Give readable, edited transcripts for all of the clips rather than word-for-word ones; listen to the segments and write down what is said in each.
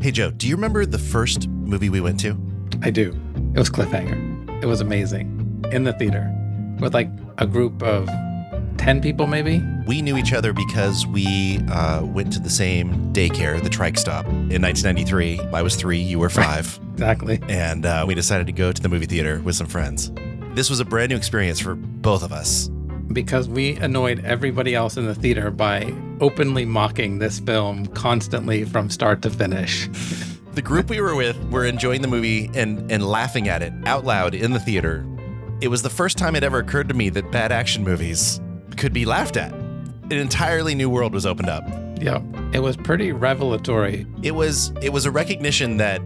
Hey, Joe, do you remember the first movie we went to? I do. It was Cliffhanger. It was amazing. In the theater with like a group of 10 people, maybe. We knew each other because we went to the same daycare, the Trike Stop, in 1993. I was 3, you were 5. Exactly. And we decided to go to the movie theater with some friends. This was a brand new experience for both of us. Because we annoyed everybody else in the theater by openly mocking this film constantly from start to finish. The group we were with were enjoying the movie and laughing at it out loud in the theater. It was the first time it ever occurred to me that bad action movies could be laughed at. An entirely new world was opened up. Yeah, it was pretty revelatory. It was a recognition that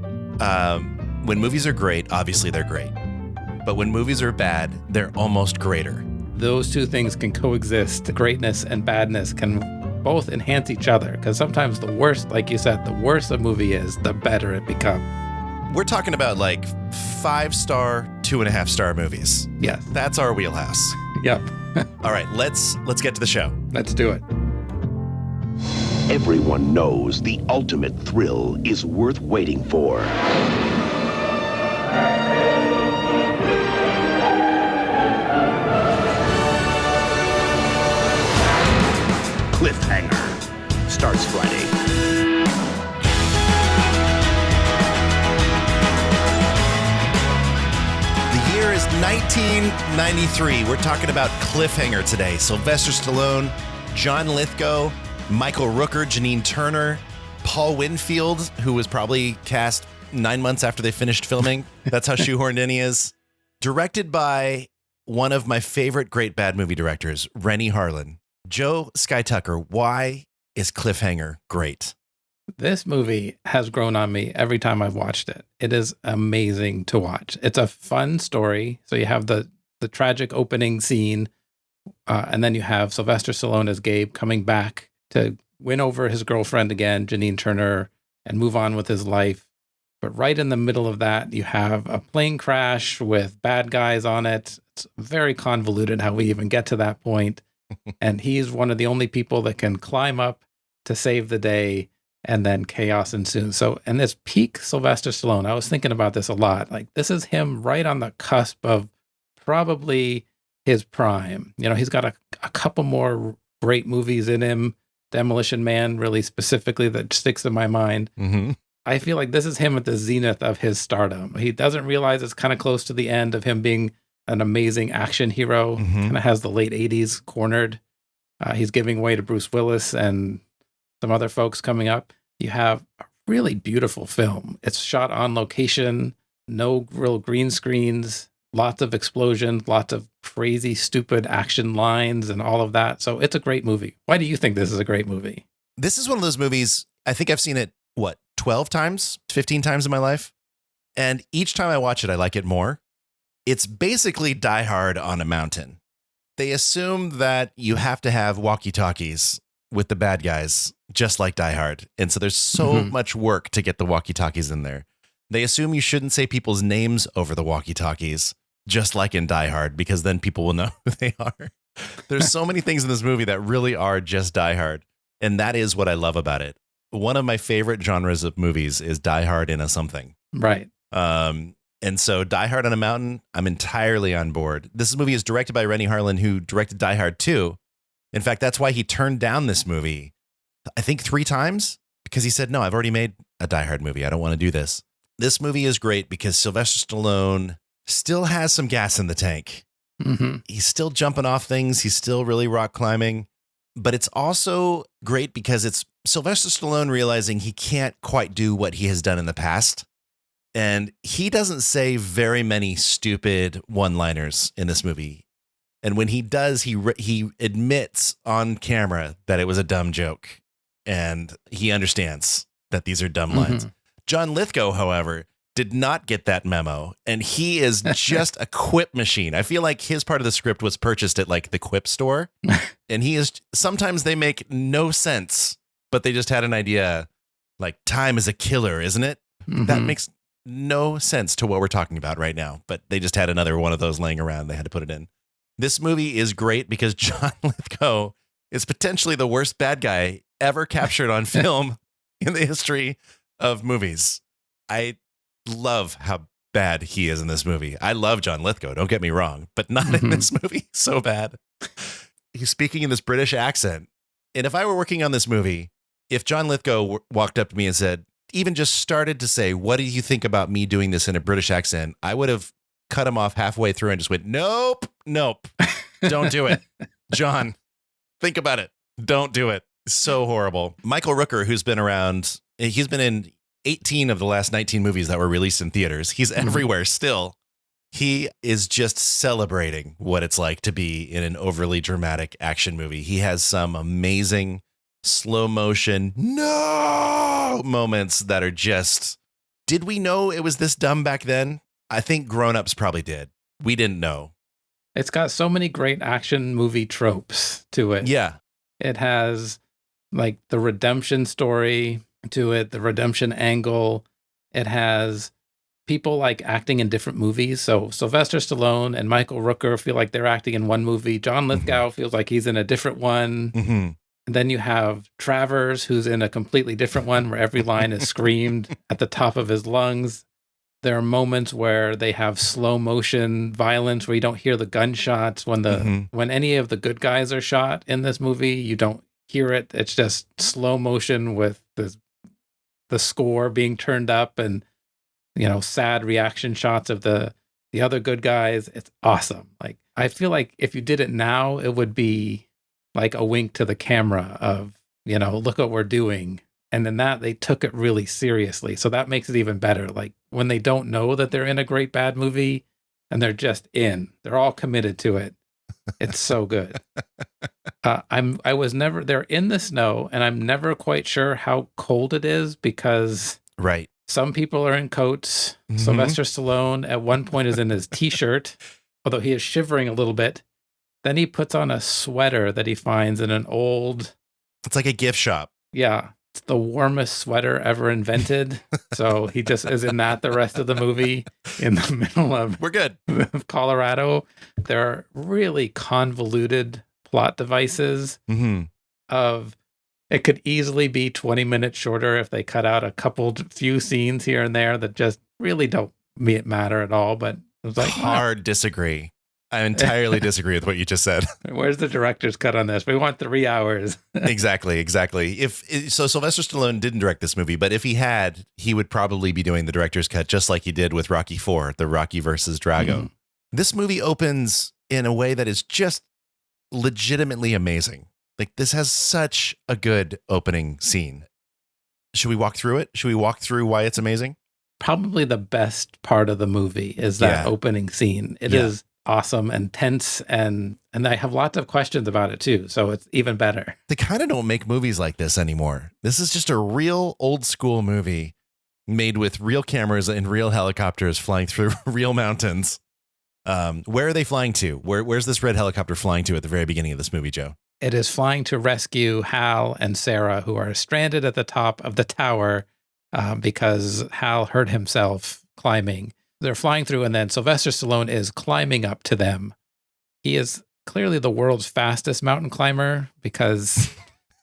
when movies are great, obviously they're great. But when movies are bad, they're almost greater. Those two things can coexist. Greatness and badness can both enhance each other, because sometimes the worse, like you said, the worse a movie is, the better it becomes. We're talking about like 5-star, 2.5-star movies. Yes. That's our wheelhouse. Yep. All right, let's get to the show. Let's do it. Everyone knows the ultimate thrill is worth waiting for. Cliffhanger starts Friday. The year is 1993. We're talking about Cliffhanger today. Sylvester Stallone, John Lithgow, Michael Rooker, Janine Turner, Paul Winfield, who was probably cast 9 months after they finished filming. That's how shoehorned in he is. Directed by one of my favorite great bad movie directors, Rennie Harlin. Joe Sky Tucker, why is Cliffhanger great? This movie has grown on me every time I've watched it. It is amazing to watch. It's a fun story. So you have the tragic opening scene, and then you have Sylvester Stallone as Gabe coming back to win over his girlfriend again, Janine Turner, and move on with his life. But right in the middle of that, you have a plane crash with bad guys on it. It's very convoluted how we even get to that point. And he's one of the only people that can climb up to save the day, and then chaos ensues. So, and this peak Sylvester Stallone, I was thinking about this a lot. Like, this is him right on the cusp of probably his prime. You know, he's got a couple more great movies in him. Demolition Man, really specifically, that sticks in my mind. Mm-hmm. I feel like this is him at the zenith of his stardom. He doesn't realize it's kind of close to the end of him being an amazing action hero. Mm-hmm. Kind of has the late 80s cornered. He's giving way to Bruce Willis and some other folks coming up. You have a really beautiful film. It's shot on location, no real green screens, lots of explosions, lots of crazy, stupid action lines and all of that. So it's a great movie. Why do you think this is a great movie? This is one of those movies, I think I've seen it, 12 times, 15 times in my life? And each time I watch it, I like it more. It's basically Die Hard on a mountain. They assume that you have to have walkie-talkies with the bad guys, just like Die Hard. And so there's so much work to get the walkie-talkies in there. They assume you shouldn't say people's names over the walkie-talkies, just like in Die Hard, because then people will know who they are. There's so many things in this movie that really are just Die Hard. And that is what I love about it. One of my favorite genres of movies is Die Hard in a something. Right. And so Die Hard on a Mountain, I'm entirely on board. This movie is directed by Rennie Harlin, who directed Die Hard 2. In fact, that's why he turned down this movie, I think 3 times, because he said, no, I've already made a Die Hard movie. I don't want to do this. This movie is great because Sylvester Stallone still has some gas in the tank. Mm-hmm. He's still jumping off things. He's still really rock climbing. But it's also great because it's Sylvester Stallone realizing he can't quite do what he has done in the past. And he doesn't say very many stupid one-liners in this movie. And when he does, he admits on camera that it was a dumb joke. And he understands that these are dumb lines. Mm-hmm. John Lithgow, however, did not get that memo. And he is just a quip machine. I feel like his part of the script was purchased at like the Quip store. And he is, sometimes they make no sense, but they just had an idea like time is a killer, isn't it? Mm-hmm. That makes no sense to what we're talking about right now, but they just had another one of those laying around. They had to put it in. This movie is great because John Lithgow is potentially the worst bad guy ever captured on film in the history of movies. I love how bad he is in this movie. I love John Lithgow, don't get me wrong, but not in this movie. So bad. He's speaking in this British accent. And if I were working on this movie, if John Lithgow walked up to me and said, even just started to say, what do you think about me doing this in a British accent? I would have cut him off halfway through and just went, nope, don't do it. John, think about it. Don't do it. So horrible. Michael Rooker, who's been around, he's been in 18 of the last 19 movies that were released in theaters. He's everywhere still. He is just celebrating what it's like to be in an overly dramatic action movie. He has some amazing slow motion moments that are just, did we know it was this dumb back then? I think grown-ups probably did. We didn't know. It's got so many great action movie tropes to it. Yeah. It has like the redemption story to it, the redemption angle. It has people like acting in different movies. So Sylvester Stallone and Michael Rooker feel like they're acting in one movie. John Lithgow feels like he's in a different one. And then you have Travers, who's in a completely different one where every line is screamed at the top of his lungs. There are moments where they have slow motion violence where you don't hear the gunshots. When any of the good guys are shot in this movie, you don't hear it. It's just slow motion with the score being turned up and, sad reaction shots of the other good guys. It's awesome. Like, I feel like if you did it now, it would be like a wink to the camera of, look what we're doing. And in that, they took it really seriously. So that makes it even better. Like when they don't know that they're in a great bad movie and they're just in, they're all committed to it. It's so good. They're in the snow and I'm never quite sure how cold it is because right. Some people are in coats. Sylvester Stallone at one point is in his t-shirt, although he is shivering a little bit. Then he puts on a sweater that he finds in an old... It's like a gift shop. Yeah. It's the warmest sweater ever invented. So he just is in that the rest of the movie in the middle of... We're good. Colorado. There are really convoluted plot devices of... It could easily be 20 minutes shorter if they cut out few scenes here and there that just really don't matter at all. But it was like... Hard disagree. I entirely disagree with what you just said. Where's the director's cut on this? We want 3 hours. Exactly. So Sylvester Stallone didn't direct this movie, but if he had, he would probably be doing the director's cut just like he did with Rocky IV, the Rocky versus Drago. This movie opens in a way that is just legitimately amazing. Like, this has such a good opening scene. Should we walk through it? Should we walk through why it's amazing? Probably the best part of the movie is that opening scene. It is awesome and tense, and I have lots of questions about it too, so it's even better. They kind of don't make movies like this anymore. This is just a real old school movie made with real cameras and real helicopters flying through real mountains. Where are they flying to? Where's this red helicopter flying to at the very beginning of this movie, Joe? It is flying to rescue Hal and Sarah, who are stranded at the top of the tower because Hal hurt himself climbing. They're flying through, and then Sylvester Stallone is climbing up to them. He is clearly the world's fastest mountain climber because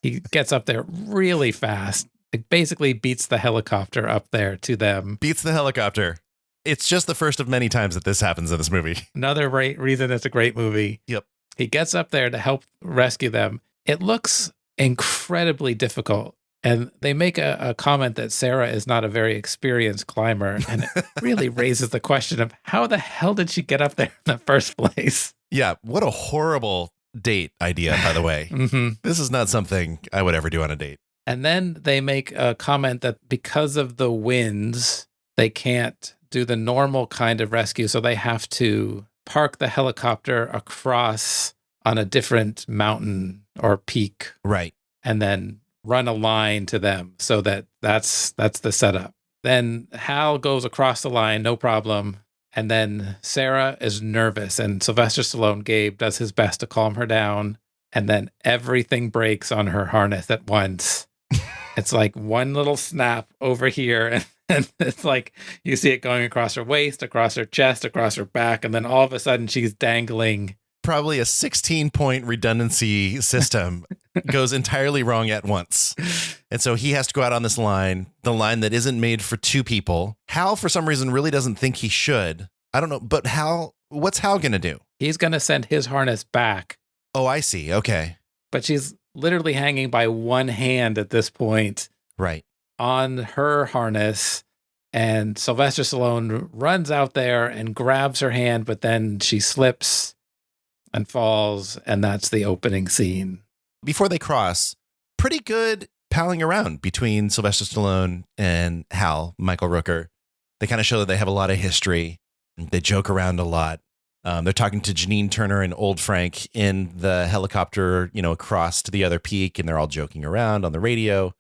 he gets up there really fast. It basically beats the helicopter up there to them. Beats the helicopter. It's just the first of many times that this happens in this movie. Another reason it's a great movie. Yep. He gets up there to help rescue them. It looks incredibly difficult. And they make a comment that Sarah is not a very experienced climber. And it really raises the question of how the hell did she get up there in the first place? Yeah. What a horrible date idea, by the way. This is not something I would ever do on a date. And then they make a comment that because of the winds, they can't do the normal kind of rescue. So they have to park the helicopter across on a different mountain or peak. Right. And then run a line to them. So that's the setup. Then Hal goes across the line, no problem. And then Sarah is nervous, and Sylvester Stallone, Gabe, does his best to calm her down. And then everything breaks on her harness at once. It's like one little snap over here, and it's like you see it going across her waist, across her chest, across her back, and then all of a sudden she's dangling probably a 16-point redundancy system goes entirely wrong at once. And so he has to go out on this line, the line that isn't made for two people. Hal, for some reason, really doesn't think he should. I don't know. But what's Hal going to do? He's going to send his harness back. Oh, I see. Okay. But she's literally hanging by one hand at this point. Right. On her harness. And Sylvester Stallone runs out there and grabs her hand, but then she slips and falls. And that's the opening scene. Before they cross, pretty good palling around between Sylvester Stallone and Hal, Michael Rooker. They kind of show that they have a lot of history. They joke around a lot. They're talking to Janine Turner and Old Frank in the helicopter, across to the other peak, and they're all joking around on the radio.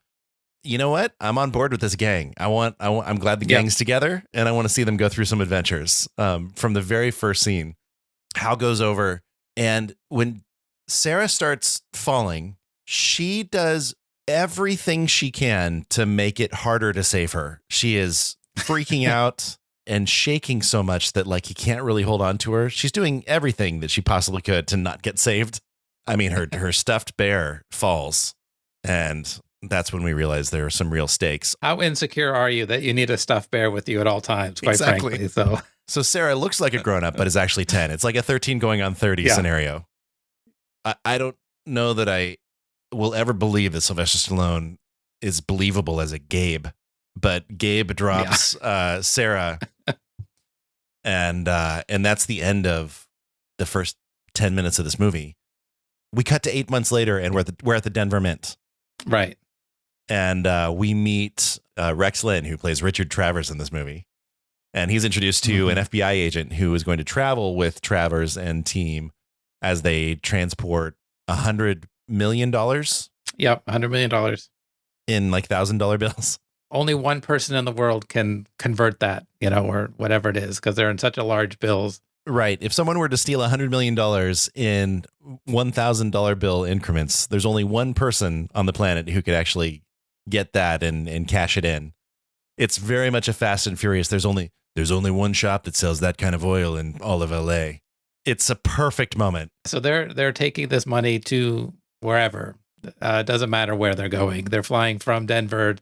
You know what? I'm on board with this gang. I'm glad the gang's together, and I want to see them go through some adventures. From the very first scene, Hal goes over, and when Sarah starts falling, she does everything she can to make it harder to save her. She is freaking out and shaking so much that he can't really hold on to her. She's doing everything that she possibly could to not get saved. I mean, her stuffed bear falls, and that's when we realize there are some real stakes. How insecure are you that you need a stuffed bear with you at all times, quite frankly? So Sarah looks like a grown-up, but is actually 10. It's like a 13 going on 30 scenario. I don't know that I will ever believe that Sylvester Stallone is believable as a Gabe, but Gabe drops Sarah, and that's the end of the first 10 minutes of this movie. We cut to 8 months later, and we're at the Denver Mint. Right. And we meet Rex Linn, who plays Richard Travers in this movie. And he's introduced to an FBI agent who is going to travel with Travers and team as they transport $100 million. Yep, $100 million. In $1,000 bills. Only one person in the world can convert that, or whatever it is, because they're in such a large bills. Right. If someone were to steal $100 million in $1,000 bill increments, there's only one person on the planet who could actually get that and cash it in. It's very much a Fast and Furious. There's only one shop that sells that kind of oil in all of LA. It's a perfect moment. So they're taking this money to wherever. Doesn't matter where they're going. They're flying from Denver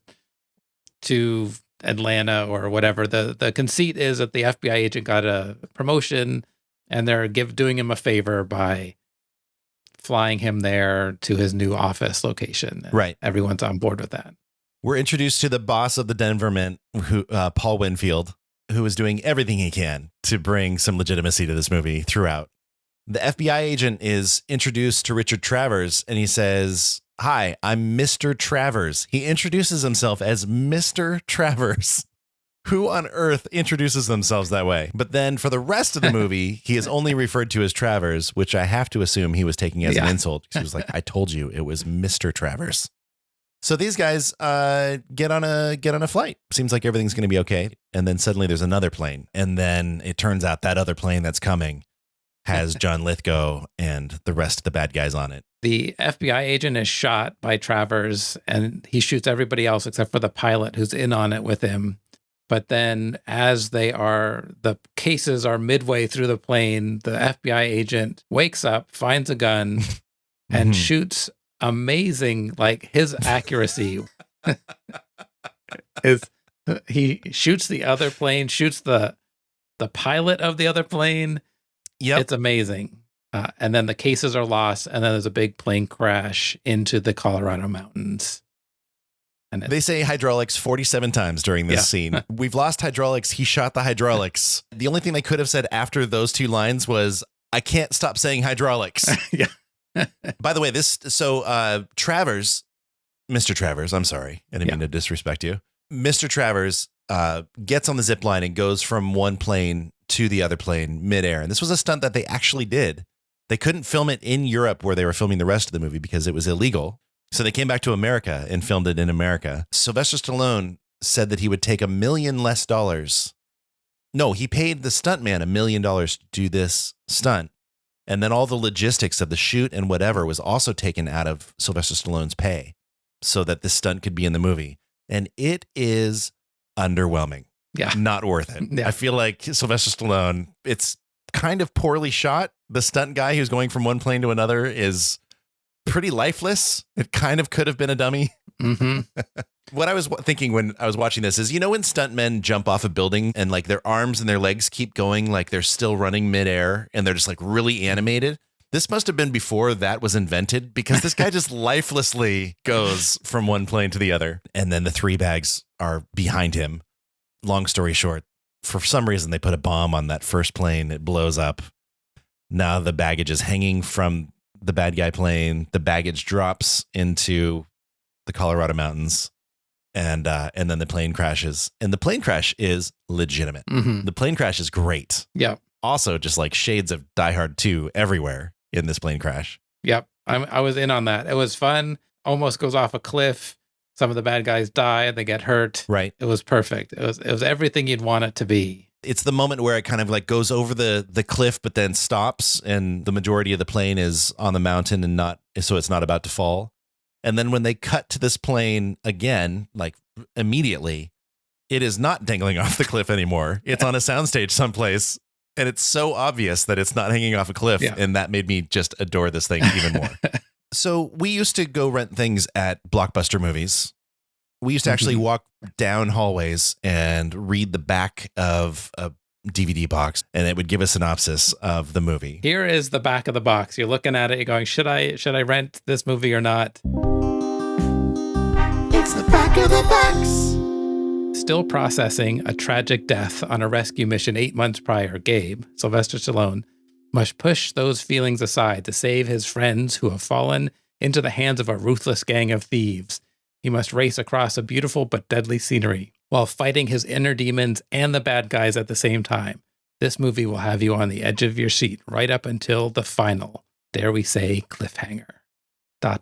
to Atlanta or whatever. The conceit is that the FBI agent got a promotion, and they're doing him a favor by flying him there to his new office location. Right. Everyone's on board with that. We're introduced to the boss of the Denver Mint, Paul Winfield, who is doing everything he can to bring some legitimacy to this movie throughout. The FBI agent is introduced to Richard Travers, and he says, "Hi, I'm Mr. Travers." He introduces himself as Mr. Travers. Who on earth introduces themselves that way? But then for the rest of the movie, he is only referred to as Travers, which I have to assume he was taking as an insult. He was like, "I told you it was Mr. Travers." So these guys get on a flight. Seems like everything's going to be okay. And then suddenly there's another plane. And then it turns out that other plane that's coming has John Lithgow and the rest of the bad guys on it. The FBI agent is shot by Travers, and he shoots everybody else except for the pilot who's in on it with him. But then as the cases are midway through the plane, the FBI agent wakes up, finds a gun, and shoots amazing, his accuracy. He shoots the other plane, shoots the pilot of the other plane. Yep. It's amazing. And then the cases are lost, and then there's a big plane crash into the Colorado mountains. And they say hydraulics 47 times during this scene. We've lost hydraulics. He shot the hydraulics. The only thing they could have said after those two lines was, "I can't stop saying hydraulics." By the way, Travers, Mr. Travers, I'm sorry. I didn't mean to disrespect you. Mr. Travers gets on the zip line and goes from one plane to the other plane midair. And this was a stunt that they actually did. They couldn't film it in Europe where they were filming the rest of the movie because it was illegal. So they came back to America and filmed it in America. Sylvester Stallone said that he would take $1 million less. No, he paid the stuntman $1 million to do this stunt. And then all the logistics of the shoot and whatever was also taken out of Sylvester Stallone's pay so that this stunt could be in the movie. And it is underwhelming. Yeah. Not worth it. Yeah. I feel like Sylvester Stallone, it's kind of poorly shot, The stunt guy who's going from one plane to another is pretty lifeless. It kind of could have been a dummy. Mm-hmm. What I was thinking when I was watching this is, when stuntmen jump off a building and like their arms and their legs keep going like they're still running midair and they're just like really animated. This must have been before that was invented, because this guy just lifelessly goes from one plane to the other. And then the 3 bags are behind him. Long story short, for some reason, they put a bomb on that first plane. It blows up. Now the baggage is hanging from the bad guy plane. The baggage drops into the Colorado mountains. And then the plane crashes. And the plane crash is legitimate. Mm-hmm. The plane crash is great. Yeah. Also, just like shades of Die Hard 2 everywhere in this plane crash. Yep. I was in on that. It was fun. Almost goes off a cliff. Some of the bad guys die. They get hurt. Right. It was perfect. It was everything you'd want it to be. It's the moment where it kind of like goes over the cliff, but then stops, and the majority of the plane is on the mountain and so it's not about to fall. And then when they cut to this plane again, like immediately, it is not dangling off the cliff anymore. It's on a soundstage someplace. And it's so obvious that it's not hanging off a cliff. Yeah. And that made me just adore this thing even more. So we used to go rent things at Blockbuster Movies. We used to actually walk down hallways and read the back of a DVD box, and it would give a synopsis of the movie. Here is the back of the box. You're looking at it. You're going, should I rent this movie or not? It's the back of the box. Still processing a tragic death on a rescue mission 8 months prior, Gabe, Sylvester Stallone, must push those feelings aside to save his friends who have fallen into the hands of a ruthless gang of thieves. He must race across a beautiful but deadly scenery while fighting his inner demons and the bad guys at the same time. This movie will have you on the edge of your seat right up until the final, dare we say, cliffhanger. ... I'm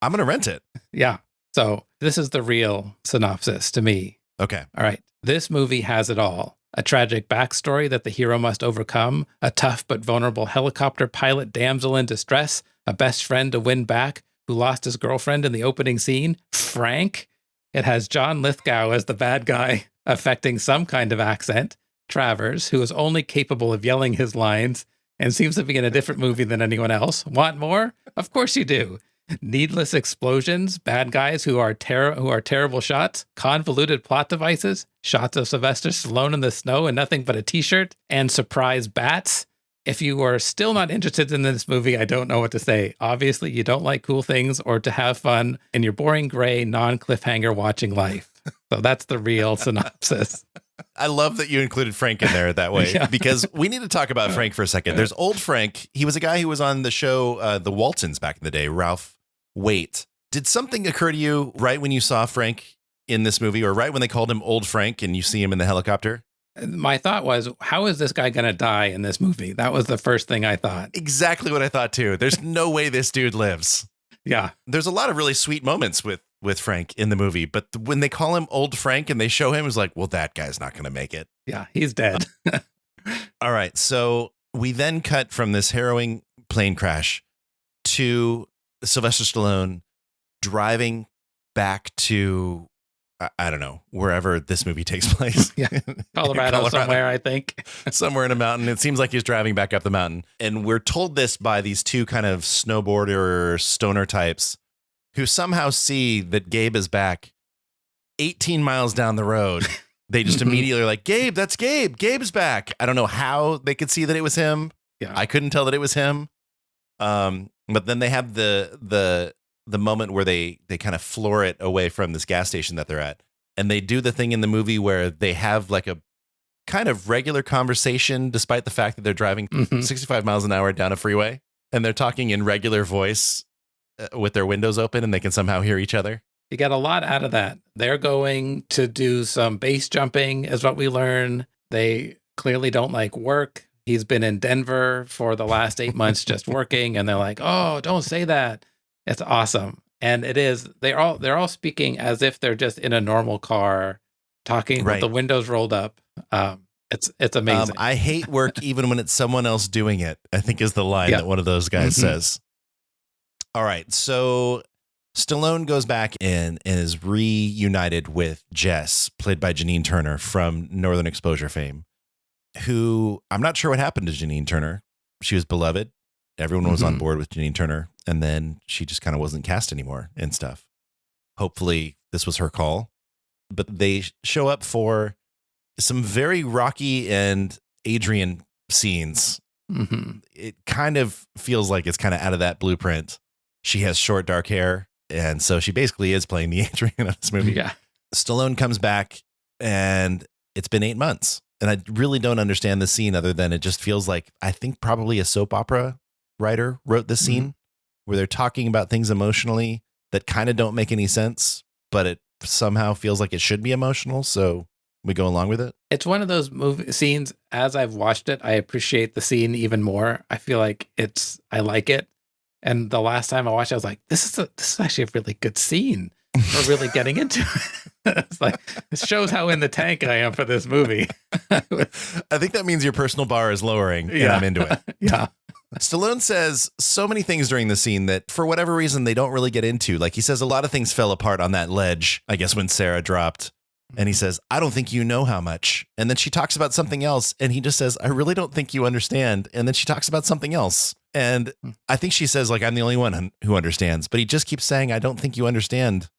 going to rent it. Yeah. So this is the real synopsis to me. Okay. All right. This movie has it all. A tragic backstory that the hero must overcome, a tough but vulnerable helicopter pilot damsel in distress, a best friend to win back who lost his girlfriend in the opening scene, Frank. It has John Lithgow as the bad guy, affecting some kind of accent, Travers, who is only capable of yelling his lines and seems to be in a different movie than anyone else. Want more? Of course you do. Needless explosions, bad guys who are terrible shots, convoluted plot devices, shots of Sylvester Stallone in the snow and nothing but a t-shirt, and surprise bats. If you are still not interested in this movie, I don't know what to say. Obviously, you don't like cool things or to have fun in your boring gray, non-cliffhanger watching life. So that's the real synopsis. I love that you included Frank in there that way, because we need to talk about Frank for a second. There's old Frank. He was a guy who was on the show The Waltons back in the day, Ralph Waite. Did something occur to you right when you saw Frank in this movie, or right when they called him Old Frank and you see him in the helicopter? My thought was, how is this guy going to die in this movie? That was the first thing I thought. Exactly what I thought too. There's no way this dude lives. Yeah. There's a lot of really sweet moments with Frank in the movie, but when they call him Old Frank and they show him, it's like, well, that guy's not going to make it. Yeah, he's dead. All right. So we then cut from this harrowing plane crash to Sylvester Stallone driving back to, I don't know, wherever this movie takes place. Yeah, Colorado somewhere, I think. Somewhere in a mountain. It seems like he's driving back up the mountain. And we're told this by these two kind of snowboarder stoner types who somehow see that Gabe is back 18 miles down the road. They just immediately are like, Gabe, that's Gabe. Gabe's back. I don't know how they could see that it was him. Yeah. I couldn't tell that it was him. But then they have the moment where they kind of floor it away from this gas station that they're at. And they do the thing in the movie where they have like a kind of regular conversation, despite the fact that they're driving 65 miles an hour down a freeway, and they're talking in regular voice with their windows open, and they can somehow hear each other. You get a lot out of that. They're going to do some base jumping, is what we learn. They clearly don't like work. He's been in Denver for the last 8 months just working, and they're like, oh, don't say that. It's awesome. And it is, they're all speaking as if they're just in a normal car, talking with the windows rolled up. It's amazing. I hate work even when it's someone else doing it, I think is the line that one of those guys says. All right. So Stallone goes back in and is reunited with Jess, played by Janine Turner from Northern Exposure fame, who I'm not sure what happened to Janine Turner she was beloved. Everyone was on Mhm. board with Janine Turner, and then she just kind of wasn't cast anymore and stuff. Hopefully this was her call, but they show up for some very Rocky and Adrian scenes. Mhm. It kind of feels like it's kind of out of that blueprint. She has short, dark hair, and so she basically is playing the Adrian of this movie. Yeah. Stallone comes back, and it's been 8 months. And I really don't understand the scene other than it just feels like, I think probably a soap opera writer wrote this scene where they're talking about things emotionally that kind of don't make any sense, but it somehow feels like it should be emotional. So we go along with it. It's one of those movie scenes. As I've watched it, I appreciate the scene even more. I feel like I like it. And the last time I watched it, I was like, this is actually a really good scene. We're really getting into it. It's like, it shows how in the tank I am for this movie. I think that means your personal bar is lowering, and Yeah. I'm into it. Yeah. Stallone says so many things during the scene that for whatever reason they don't really get into. Like he says a lot of things fell apart on that ledge, I guess when Sarah dropped. And he says, I don't think you know how much. And then she talks about something else. And he just says, I really don't think you understand. And then she talks about something else. And I think she says, like, I'm the only one who understands. But he just keeps saying, I don't think you understand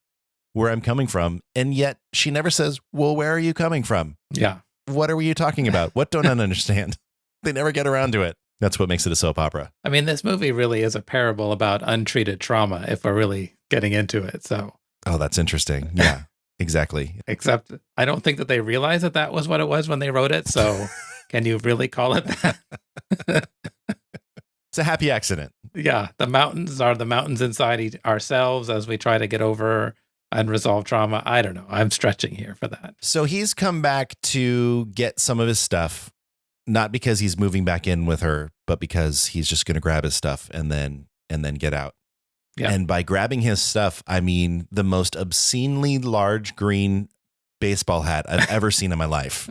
where I'm coming from. And yet she never says, well, where are you coming from? Yeah. What are you talking about? What don't I understand? They never get around to it. That's what makes it a soap opera. I mean, this movie really is a parable about untreated trauma if we're really getting into it. So, Oh, that's interesting. Yeah, exactly. except I don't think that they realized that that was what it was when they wrote it. So, can you really call it that? It's a happy accident. Yeah. The mountains are the mountains inside ourselves as we try to get over unresolved trauma. I don't know. I'm stretching here for that. So he's come back to get some of his stuff, not because he's moving back in with her, but because he's just going to grab his stuff and then get out. Yeah. And by grabbing his stuff, I mean the most obscenely large green baseball hat I've ever seen in my life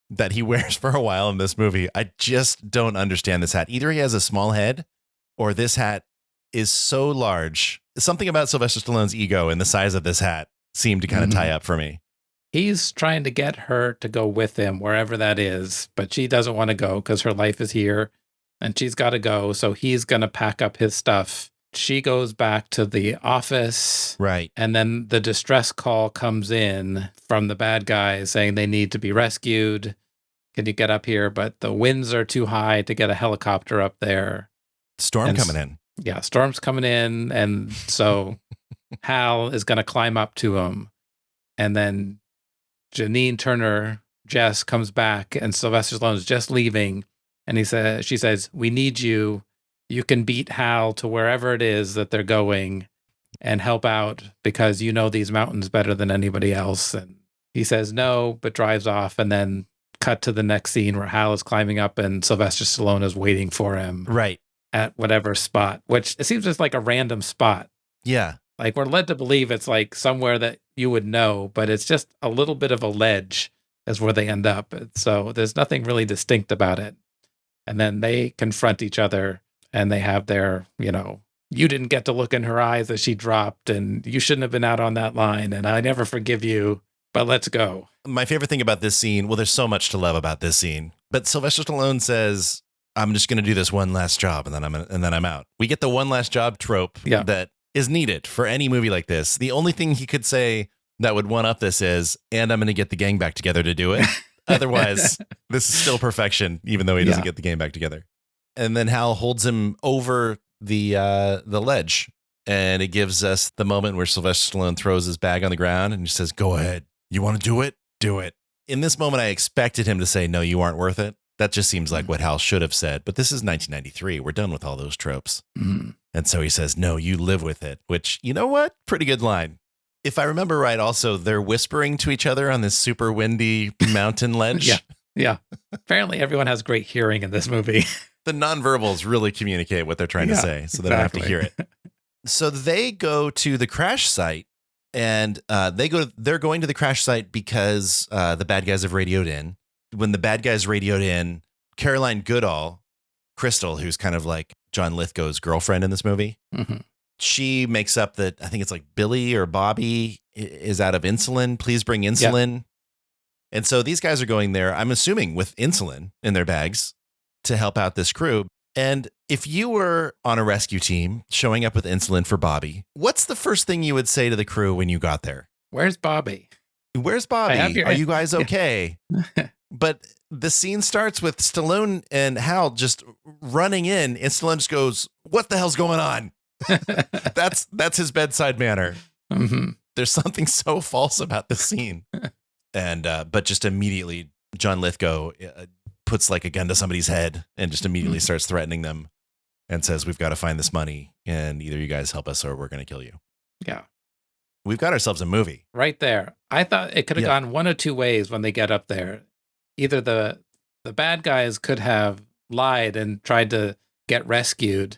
that he wears for a while in this movie. I just don't understand this hat. Either he has a small head or this hat is so large. Something about Sylvester Stallone's ego and the size of this hat seemed to kind of tie up for me. He's trying to get her to go with him wherever that is, but she doesn't want to go because her life is here and she's got to go. So he's going to pack up his stuff. She goes back to the office. Right. And then the distress call comes in from the bad guys saying they need to be rescued. Can you get up here? But the winds are too high to get a helicopter up there. Storm And coming in. Yeah, storm's coming in. And so Hal is going to climb up to him. And then Janine Turner, Jess, comes back and Sylvester Stallone's just leaving. And she says, we need you. You can beat Hal to wherever it is that they're going and help out because you know these mountains better than anybody else. And he says no, but drives off. And then cut to the next scene where Hal is climbing up and Sylvester Stallone is waiting for him. Right. At whatever spot, which it seems just like a random spot. Yeah. Like we're led to believe it's like somewhere that you would know, but it's just a little bit of a ledge is where they end up. So there's nothing really distinct about it. And then they confront each other and they have their, you didn't get to look in her eyes as she dropped and you shouldn't have been out on that line. And I never forgive you, but let's go. My favorite thing about this scene, well, there's so much to love about this scene, but Sylvester Stallone says, I'm just going to do this one last job and then I'm out. We get the one last job trope that is needed for any movie like this. The only thing he could say that would one up this is, and I'm going to get the gang back together to do it. Otherwise, this is still perfection, even though he doesn't get the gang back together. And then Hal holds him over the ledge, and it gives us the moment where Sylvester Stallone throws his bag on the ground and he says, go ahead. You want to do it? Do it. In this moment, I expected him to say, no, you aren't worth it. That just seems like what Hal should have said. But this is 1993. We're done with all those tropes. Mm. And so he says, no, you live with it, which, you know what? Pretty good line. If I remember right, also, they're whispering to each other on this super windy mountain ledge. Yeah. Apparently, everyone has great hearing in this movie. The nonverbals really communicate what they're trying to say, so they don't have to hear it. So they go to the crash site, and they're going to the crash site because the bad guys have radioed in. When the bad guys radioed in, Caroline Goodall, Crystal, who's kind of like John Lithgow's girlfriend in this movie, she makes up that I think it's like Billy or Bobby is out of insulin. Please bring insulin. Yeah. And so these guys are going there, I'm assuming with insulin in their bags to help out this crew. And if you were on a rescue team showing up with insulin for Bobby, what's the first thing you would say to the crew when you got there? Where's Bobby? Where's Bobby? Are you guys okay? But the scene starts with Stallone and Hal just running in, and Stallone just goes, "What the hell's going on?" That's his bedside manner. Mm-hmm. There's something so false about this scene. And but just immediately John Lithgow puts like a gun to somebody's head and just immediately starts threatening them and says, "We've got to find this money, and either you guys help us or we're going to kill you." Yeah. We've got ourselves a movie. Right there. I thought it could have gone one of two ways when they get up there. Either the bad guys could have lied and tried to get rescued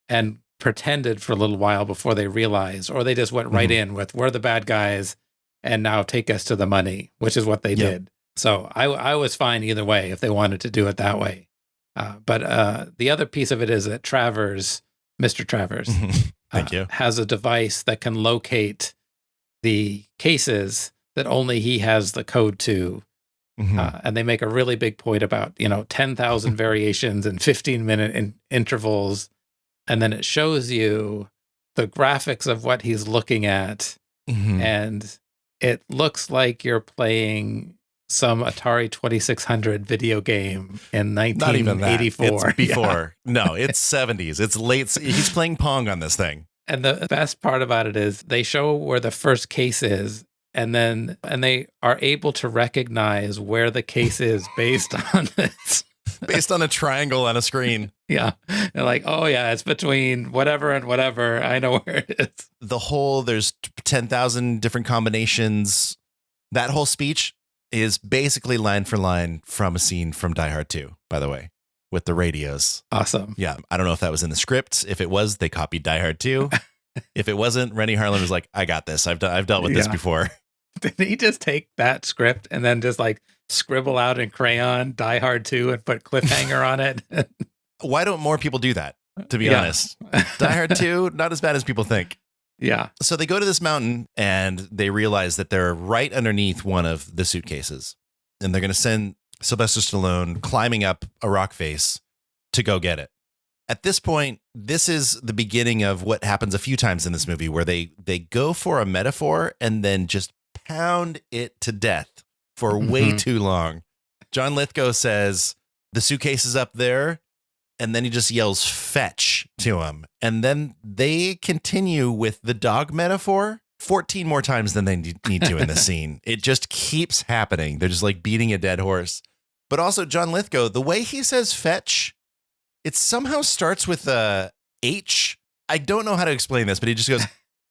and pretended for a little while before they realized, or they just went right in with, "We're the bad guys and now take us to the money," which is what they did. So I was fine either way if they wanted to do it that way. But the other piece of it is that Mr. Travers, Thank you, has a device that can locate the cases that only he has the code to. And they make a really big point about, 10,000 variations in 15-minute intervals. And then it shows you the graphics of what he's looking at. And it looks like you're playing some Atari 2600 video game in 1984. Not even that. It's before. No, it's 70s. It's late. He's playing Pong on this thing. And the best part about it is they show where the first case is, and they are able to recognize where the case is based on this. Based on a triangle on a screen. Yeah. They're like, "Oh yeah, it's between whatever and whatever. I know where it is." There's 10,000 different combinations. That whole speech is basically line for line from a scene from Die Hard 2, by the way, with the radios. Awesome. Yeah. I don't know if that was in the script. If it was, they copied Die Hard 2. If it wasn't, Rennie Harlan was like, "I got this. I've dealt with this before." Did he just take that script and then just like scribble out in crayon Die Hard 2 and put Cliffhanger on it? Why don't more people do that, to be honest? Die Hard 2, not as bad as people think. Yeah. So they go to this mountain and they realize that they're right underneath one of the suitcases. And they're going to send Sylvester Stallone climbing up a rock face to go get it. At this point, this is the beginning of what happens a few times in this movie where they go for a metaphor and then just pound it to death for way too long. John Lithgow says, "The suitcase is up there." And then he just yells "fetch" to him. And then they continue with the dog metaphor 14 more times than they need to in this scene. It just keeps happening. They're just like beating a dead horse. But also John Lithgow, the way he says "fetch," it somehow starts with a H. I don't know how to explain this, but he just goes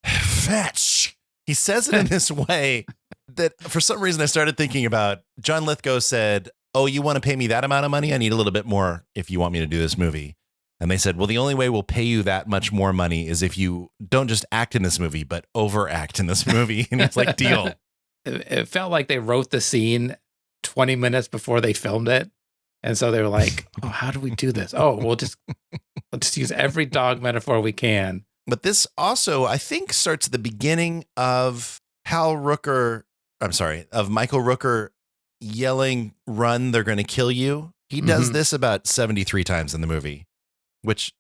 "fetch." He says it in this way that for some reason I started thinking about. John Lithgow said, "Oh, you want to pay me that amount of money? I need a little bit more if you want me to do this movie." And they said, "Well, the only way we'll pay you that much more money is if you don't just act in this movie, but overact in this movie." And it's like, deal. It felt like they wrote the scene 20 minutes before they filmed it. And so they were like, "Oh, how do we do this? Oh, we'll just use every dog metaphor we can." But this also, I think, starts the beginning of Michael Rooker yelling, "Run, they're going to kill you." He does this about 73 times in the movie, which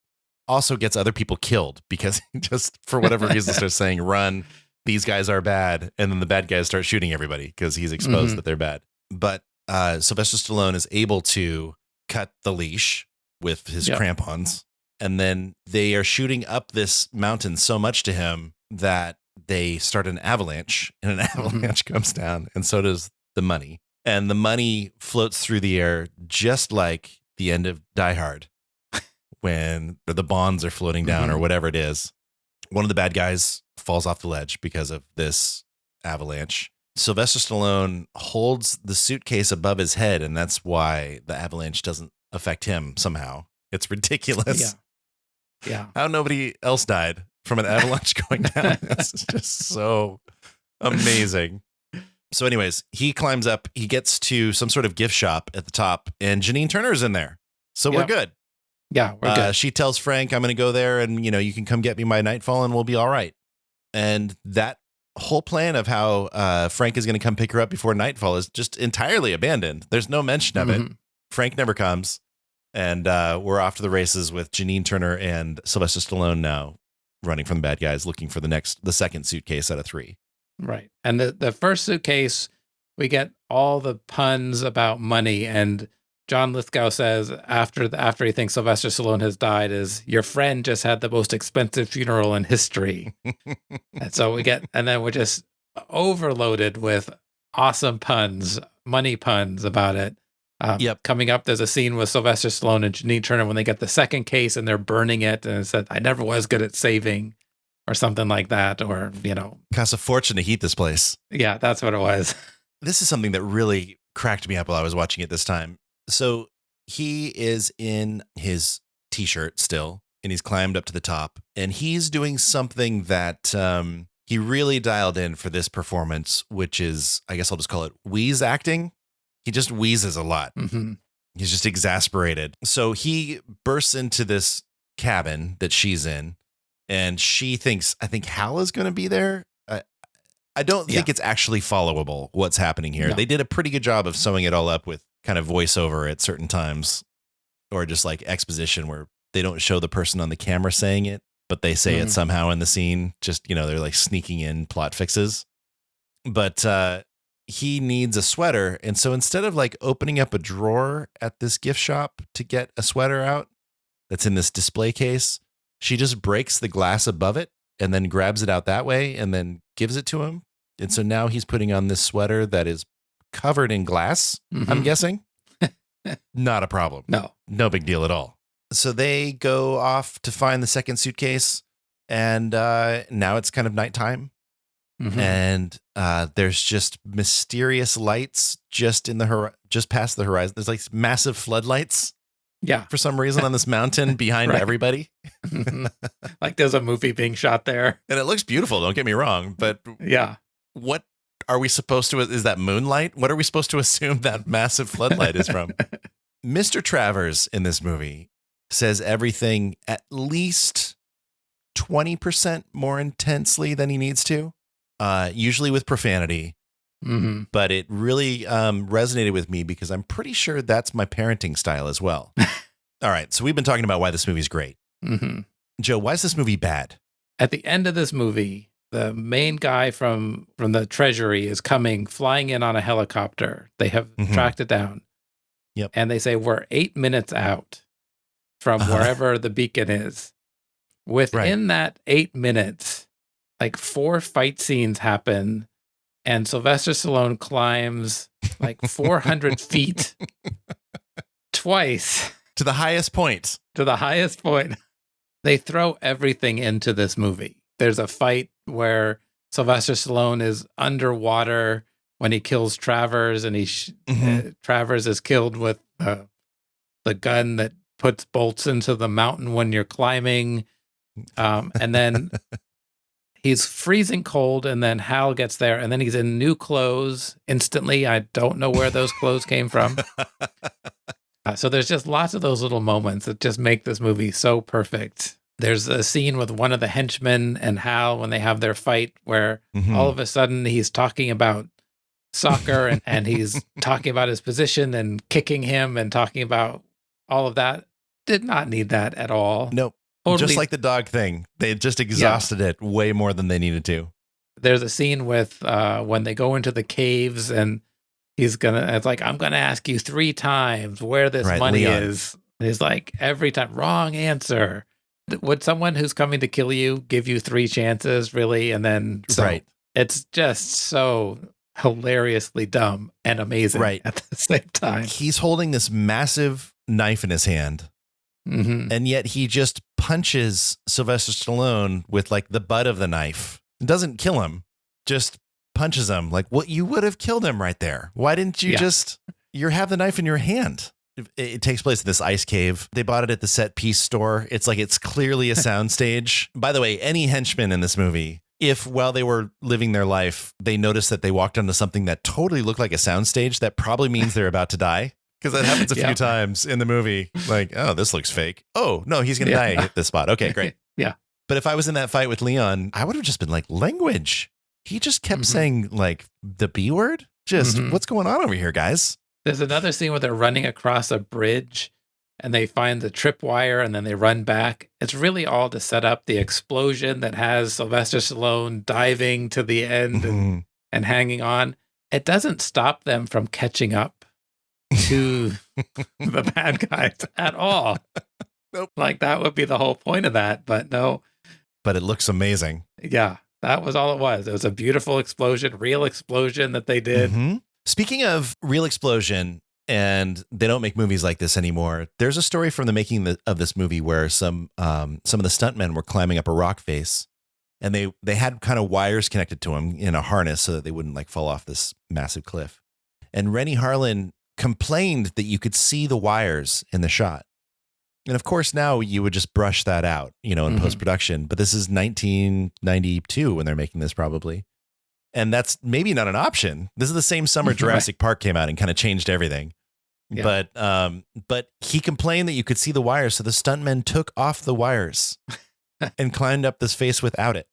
also gets other people killed because he just, for whatever reason, starts saying, "Run, these guys are bad." And then the bad guys start shooting everybody because he's exposed that they're bad. But Sylvester Stallone is able to cut the leash with his crampons. And then they are shooting up this mountain so much to him that they start an avalanche, and an avalanche comes down, and so does the money. And the money floats through the air just like the end of Die Hard when the bonds are floating down or whatever it is. One of the bad guys falls off the ledge because of this avalanche. Sylvester Stallone holds the suitcase above his head, and that's why the avalanche doesn't affect him somehow. It's ridiculous. Yeah. How nobody else died from an avalanche going down. This is just so amazing. So anyways, he climbs up, he gets to some sort of gift shop at the top, and Janine Turner's in there. So we're good. Yeah, we're good. She tells Frank, "I'm going to go there and, you can come get me by nightfall and we'll be all right." And that whole plan of how Frank is going to come pick her up before nightfall is just entirely abandoned. There's no mention of it. Frank never comes. And we're off to the races with Janine Turner and Sylvester Stallone now running from the bad guys, looking for the second suitcase out of 3. Right. And the first suitcase, we get all the puns about money. And John Lithgow says after he thinks Sylvester Stallone has died is, your friend just had the most expensive funeral in history. And so then we're just overloaded with awesome puns, money puns about it. Yep. Coming up, there's a scene with Sylvester Stallone and Janine Turner when they get the second case and they're burning it. And it said, I never was good at saving or something like that. Or, costs a fortune to heat this place. Yeah, that's what it was. This is something that really cracked me up while I was watching it this time. So he is in his t-shirt still, and he's climbed up to the top, and he's doing something that he really dialed in for this performance, which is, I guess I'll just call it wheeze acting. He just wheezes a lot. Mm-hmm. He's just exasperated. So he bursts into this cabin that she's in, and she thinks, I think Hal is going to be there. I don't think it's actually followable what's happening here. No. They did a pretty good job of sewing it all up with kind of voiceover at certain times, or just like exposition where they don't show the person on the camera saying it, but they say it somehow in the scene. Just, they're like sneaking in plot fixes. But he needs a sweater. And so instead of like opening up a drawer at this gift shop to get a sweater out that's in this display case, she just breaks the glass above it and then grabs it out that way and then gives it to him. And so now he's putting on this sweater that is covered in glass, I'm guessing. Not a problem. No big deal at all. So they go off to find the second suitcase, and now it's kind of nighttime. Mm-hmm. And there's just mysterious lights just past the horizon. There's like massive floodlights. Yeah. For some reason on this mountain behind everybody. Like there's a movie being shot there. And it looks beautiful, don't get me wrong. But yeah. What are we supposed to, is that moonlight? What are we supposed to assume that massive floodlight is from? Mr. Travers in this movie says everything at least 20% more intensely than he needs to, usually with profanity. Mm-hmm. But it really resonated with me because I'm pretty sure that's my parenting style as well. All right. So we've been talking about why this movie's great. Mm-hmm. Joe, why is this movie bad? At the end of this movie, the main guy from the Treasury is flying in on a helicopter. They have tracked it down. Yep. And they say, we're 8 minutes out from wherever the beacon is. Within that 8 minutes, like 4 fight scenes happen. And Sylvester Stallone climbs like 400 feet twice. To the highest point. They throw everything into this movie. There's a fight where Sylvester Stallone is underwater when he kills Travers, and Travers is killed with the gun that puts bolts into the mountain when you're climbing. And then he's freezing cold, and then Hal gets there, and then he's in new clothes instantly. I don't know where those clothes came from. So there's just lots of those little moments that just make this movie so perfect. There's a scene with one of the henchmen and Hal when they have their fight where all of a sudden he's talking about soccer and he's talking about his position and kicking him and talking about all of that. Did not need that at all. Nope. Totally. Just like the dog thing. They just exhausted it way more than they needed to. There's a scene with when they go into the caves and it's like, I'm going to ask you 3 times where this money is. And he's like, every time, wrong answer. Would someone who's coming to kill you give you 3 chances, really? And then it's just so hilariously dumb and amazing at the same time. He's holding this massive knife in his hand. And yet he just punches Sylvester Stallone with like the butt of the knife. It doesn't kill him, just punches him. Like, what, you would have killed him right there. Why didn't you you have the knife in your hand? It takes place in this ice cave. They bought it at the set piece store. It's like, it's clearly a soundstage. By the way, any henchman in this movie, if while they were living their life, they noticed that they walked onto something that totally looked like a soundstage, that probably means they're about to die. Because that happens a few times in the movie. Like, oh, this looks fake. Oh, no, he's going to die at this spot. Okay, great. But if I was in that fight with Leon, I would have just been like, language. He just kept saying like the B word. Just what's going on over here, guys? There's another scene where they're running across a bridge and they find the tripwire and then they run back. It's really all to set up the explosion that has Sylvester Stallone diving to the end and hanging on. It doesn't stop them from catching up to the bad guys at all. Nope. Like that would be the whole point of that, but no. But it looks amazing. Yeah, that was all it was. It was a beautiful explosion, real explosion that they did. Mm-hmm. Speaking of real explosion, and they don't make movies like this anymore. There's a story from the making of this movie where some of the stuntmen were climbing up a rock face, and they had kind of wires connected to them in a harness so that they wouldn't like fall off this massive cliff. And Rennie Harlin complained that you could see the wires in the shot. And of course, now you would just brush that out, in post-production. But this is 1992 when they're making this probably. And that's maybe not an option. This is the same summer Jurassic Park came out and kind of changed everything. Yeah. But he complained that you could see the wires. So the stuntmen took off the wires and climbed up this face without it.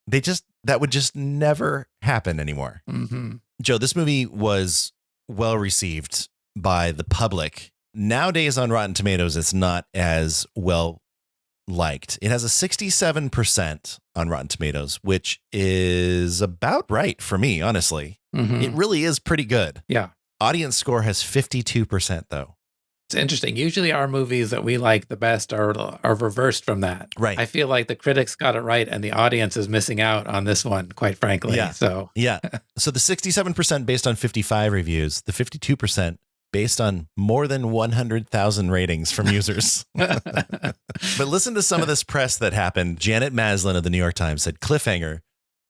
That would just never happen anymore. Mm-hmm. Joe, this movie was well received by the public. Nowadays on Rotten Tomatoes, it's not as well liked. It has a 67% on Rotten Tomatoes, which is about right for me, honestly. Mm-hmm. It really is pretty good. Yeah. Audience score has 52%, though. It's interesting. Usually our movies that we like the best are reversed from that. Right. I feel like the critics got it right and the audience is missing out on this one, quite frankly. Yeah. So the 67% based on 55 reviews, the 52% based on more than 100,000 ratings from users. But listen to some of this press that happened. Janet Maslin of the New York Times said, Cliffhanger,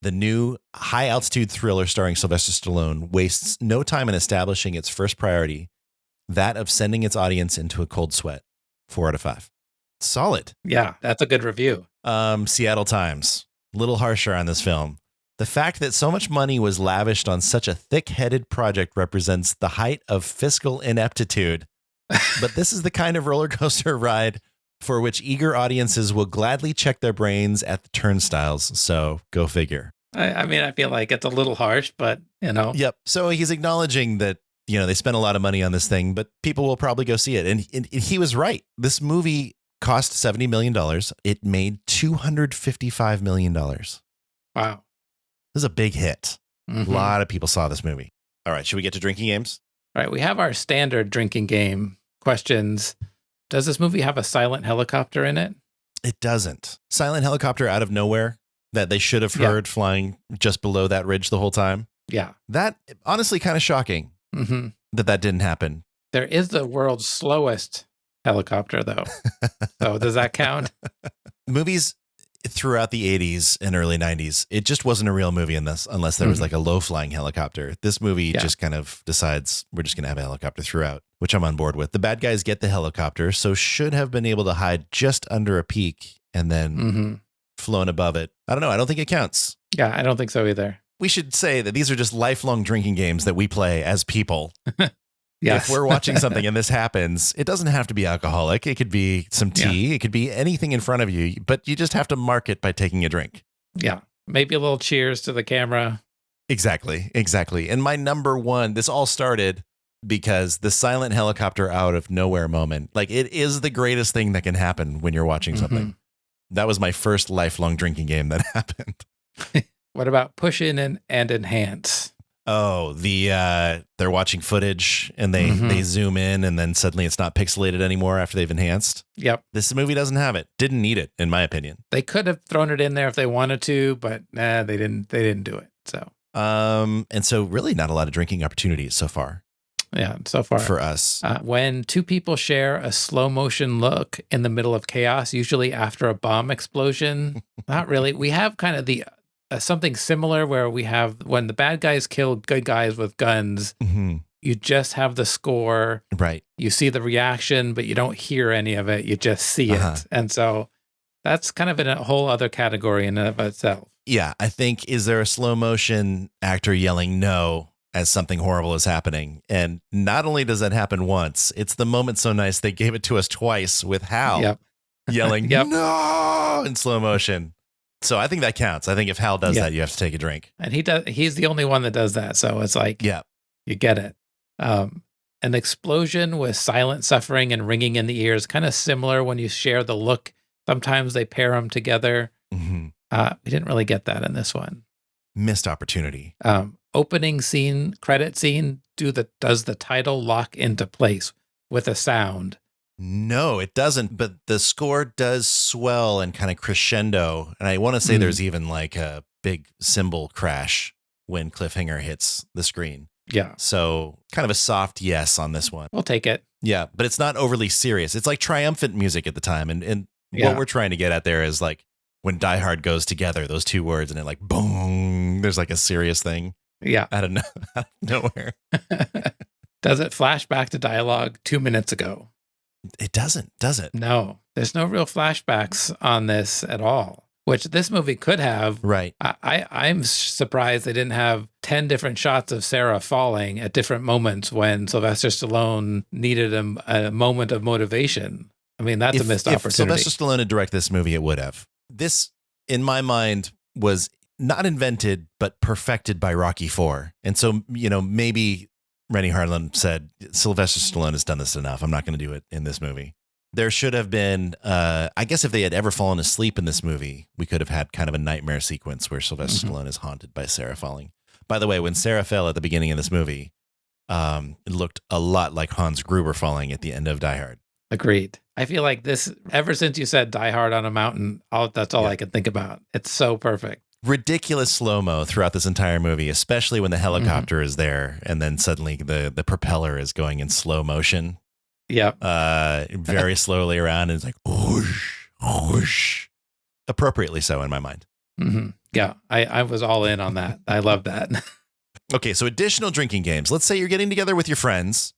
the new high-altitude thriller starring Sylvester Stallone, wastes no time in establishing its first priority, that of sending its audience into a cold sweat. 4 out of 5. Solid. Yeah, that's a good review. Seattle Times, a little harsher on this film. The fact that so much money was lavished on such a thick-headed project represents the height of fiscal ineptitude. But this is the kind of roller coaster ride for which eager audiences will gladly check their brains at the turnstiles. So go figure. I mean, I feel like it's a little harsh, but Yep. So he's acknowledging that, they spent a lot of money on this thing, but people will probably go see it. And he was right. This movie cost $70 million. It made $255 million. Wow. This is a big hit. Mm-hmm. A lot of people saw this movie. All right, should we get to drinking games? All right, we have our standard drinking game questions. Does this movie have a silent helicopter in it? It doesn't. Silent helicopter out of nowhere that they should have heard flying just below that ridge the whole time. Yeah. That, honestly, kind of shocking that didn't happen. There is the world's slowest helicopter, though. So does that count? Movies throughout the 80s and early 90s, it just wasn't a real movie unless there was like a low-flying helicopter. This movie just kind of decides we're just going to have a helicopter throughout, which I'm on board with. The bad guys get the helicopter, so should have been able to hide just under a peak and then flown above it. I don't know. I don't think it counts. Yeah, I don't think so either. We should say that these are just lifelong drinking games that we play as people. Yes. If we're watching something and this happens, it doesn't have to be alcoholic. It could be some tea. It could be anything in front of you, but you just have to mark it by taking a drink. Yeah. Maybe a little cheers to the camera. Exactly. And my number one, this all started because the silent helicopter out of nowhere moment, like it is the greatest thing that can happen when you're watching something. That was my first lifelong drinking game that happened. What about push in and enhance? Oh, they're watching footage and they zoom in and then suddenly it's not pixelated anymore after they've enhanced. Yep. This movie doesn't have it. Didn't need it, in my opinion. They could have thrown it in there if they wanted to, but they didn't do it. So and so really not a lot of drinking opportunities so far. Yeah, so far. For us. When two people share a slow motion look in the middle of chaos, usually after a bomb explosion. Not really. We have kind of the something similar where we have when the bad guys kill good guys with guns, you just have the score. Right. You see the reaction, but you don't hear any of it. You just see it. And so that's kind of in a whole other category in and of itself. Yeah. I think, is there a slow motion actor yelling no as something horrible is happening? And not only does that happen once, it's the moment so nice they gave it to us twice with Hal yelling no in slow motion. So I think that counts. I think if Hal does that, you have to take a drink. And he's the only one that does that. So it's like, you get it. an explosion with silent suffering and ringing in the ears, kind of similar when you share the look. Sometimes they pair them together. Mm-hmm. We didn't really get that in this one. Missed opportunity. Opening scene, credit scene, does the title lock into place with a sound? No, it doesn't. But the score does swell and kind of crescendo. And I want to say there's even like a big cymbal crash when Cliffhanger hits the screen. Yeah. So kind of a soft yes on this one. We'll take it. Yeah, but it's not overly serious. It's like triumphant music at the time. And what we're trying to get at there is like when Die Hard goes together, those two words, and it like boom, there's like a serious thing. Yeah. Out of nowhere. Does it flash back to dialogue 2 minutes ago? It doesn't, does it? No, there's no real flashbacks on this at all, which this movie could have. Right. I'm surprised they didn't have 10 different shots of Sarah falling at different moments when Sylvester Stallone needed a moment of motivation. I mean, that's a missed opportunity. If Sylvester Stallone had directed this movie, it would have. This, in my mind, was not invented, but perfected by Rocky IV. And so, maybe Rennie Harlan said, Sylvester Stallone has done this enough. I'm not going to do it in this movie. There should have been, I guess if they had ever fallen asleep in this movie, we could have had kind of a nightmare sequence where Sylvester Stallone is haunted by Sarah falling. By the way, when Sarah fell at the beginning of this movie, it looked a lot like Hans Gruber falling at the end of Die Hard. Agreed. I feel like this, ever since you said Die Hard on a mountain, that's all I could think about. It's so perfect. Ridiculous slow-mo throughout this entire movie, especially when the helicopter is there and then suddenly the propeller is going in slow motion. Yep. Very slowly around, and it's like whoosh, whoosh. Appropriately so in my mind. Mm-hmm. Yeah, I was all in on that. I love that. Okay, so additional drinking games. Let's say you're getting together with your friends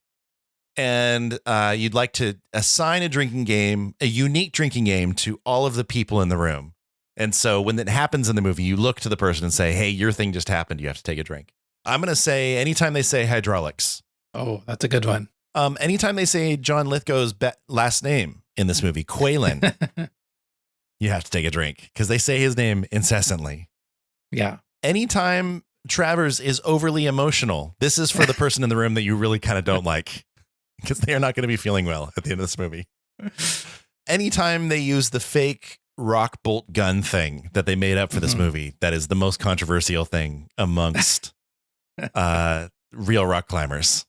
and you'd like to assign a unique drinking game to all of the people in the room. And so when that happens in the movie, you look to the person and say, hey, your thing just happened. You have to take a drink. I'm going to say anytime they say hydraulics. Oh, that's a good one. Anytime they say John Lithgow's last name in this movie, Quaylen, you have to take a drink because they say his name incessantly. Yeah. Anytime Travers is overly emotional, this is for the person in the room that you really kind of don't like because they are not going to be feeling well at the end of this movie. Anytime they use the fake rock bolt gun thing that they made up for this movie, that is the most controversial thing amongst real rock climbers.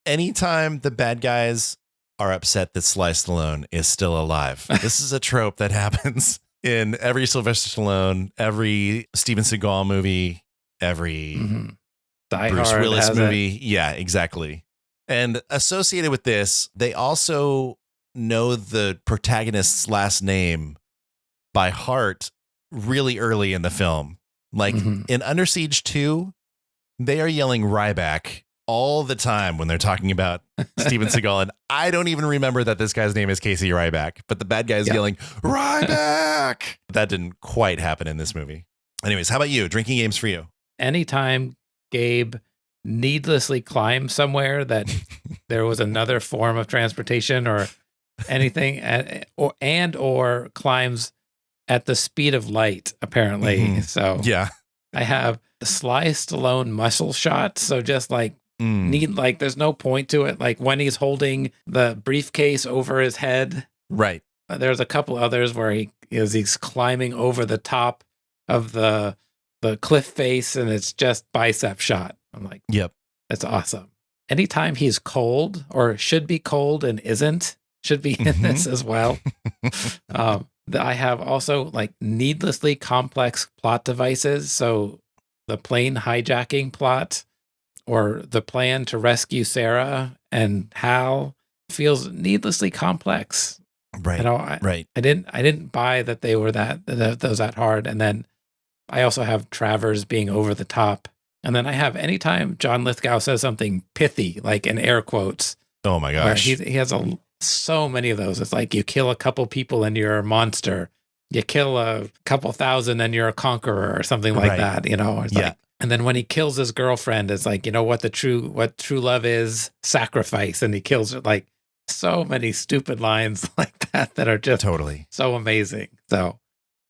Anytime the bad guys are upset that Sly Stallone is still alive. This is a trope that happens in every Sylvester Stallone, every Steven Seagal movie, every Bruce Willis movie. Yeah, exactly. And associated with this, they also know the protagonist's last name by heart really early in the film. Like in Under Siege 2, they are yelling Ryback all the time when they're talking about Steven Seagal. And I don't even remember that this guy's name is Casey Ryback, but the bad guy is yelling Ryback. That didn't quite happen in this movie. Anyways, how about you? Drinking games for you? Anytime Gabe needlessly climbs somewhere that there was another form of transportation or anything, or climbs at the speed of light, apparently. So yeah, I have the Sly Stallone muscle shot. So just like there's no point to it. Like when he's holding the briefcase over his head. Right. There's a couple others where he's climbing over the top of the cliff face and it's just bicep shot. I'm like, yep, that's awesome. Anytime he's cold or should be cold and isn't, should be in this as well. I have also like needlessly complex plot devices. So the plane hijacking plot or the plan to rescue Sarah and Hal feels needlessly complex. Right. Right. I didn't buy that they were that hard. And then I also have Travers being over the top. And then I have anytime John Lithgow says something pithy, like in air quotes. Oh my gosh. He has so many of those. It's like you kill a couple people and you're a monster. You kill a couple thousand and you're a conqueror or something like that, It's like, and then when he kills his girlfriend, it's like, what true love is, sacrifice, and he kills her. Like so many stupid lines like that are just totally so amazing. So,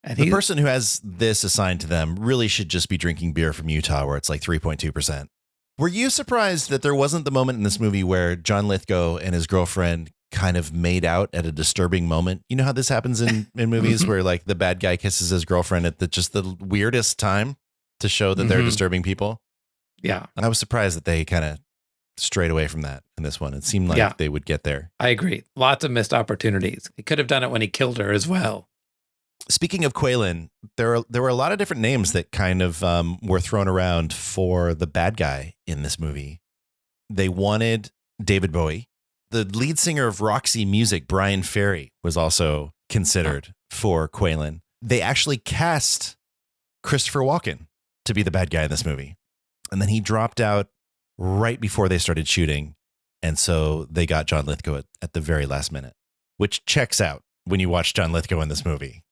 and the person who has this assigned to them really should just be drinking beer from Utah, where it's like 3.2%. Were you surprised that there wasn't the moment in this movie where John Lithgow and his girlfriend kind of made out at a disturbing moment? You know how this happens in movies where like the bad guy kisses his girlfriend at just the weirdest time to show that they're disturbing people? Yeah. I was surprised that they kind of strayed away from that in this one. It seemed like they would get there. I agree. Lots of missed opportunities. He could have done it when he killed her as well. Speaking of Quaylen, there were a lot of different names that kind of were thrown around for the bad guy in this movie. They wanted David Bowie. The lead singer of Roxy Music, Brian Ferry, was also considered for Quaylen. They actually cast Christopher Walken to be the bad guy in this movie. And then he dropped out right before they started shooting. And so they got John Lithgow at the very last minute, which checks out when you watch John Lithgow in this movie.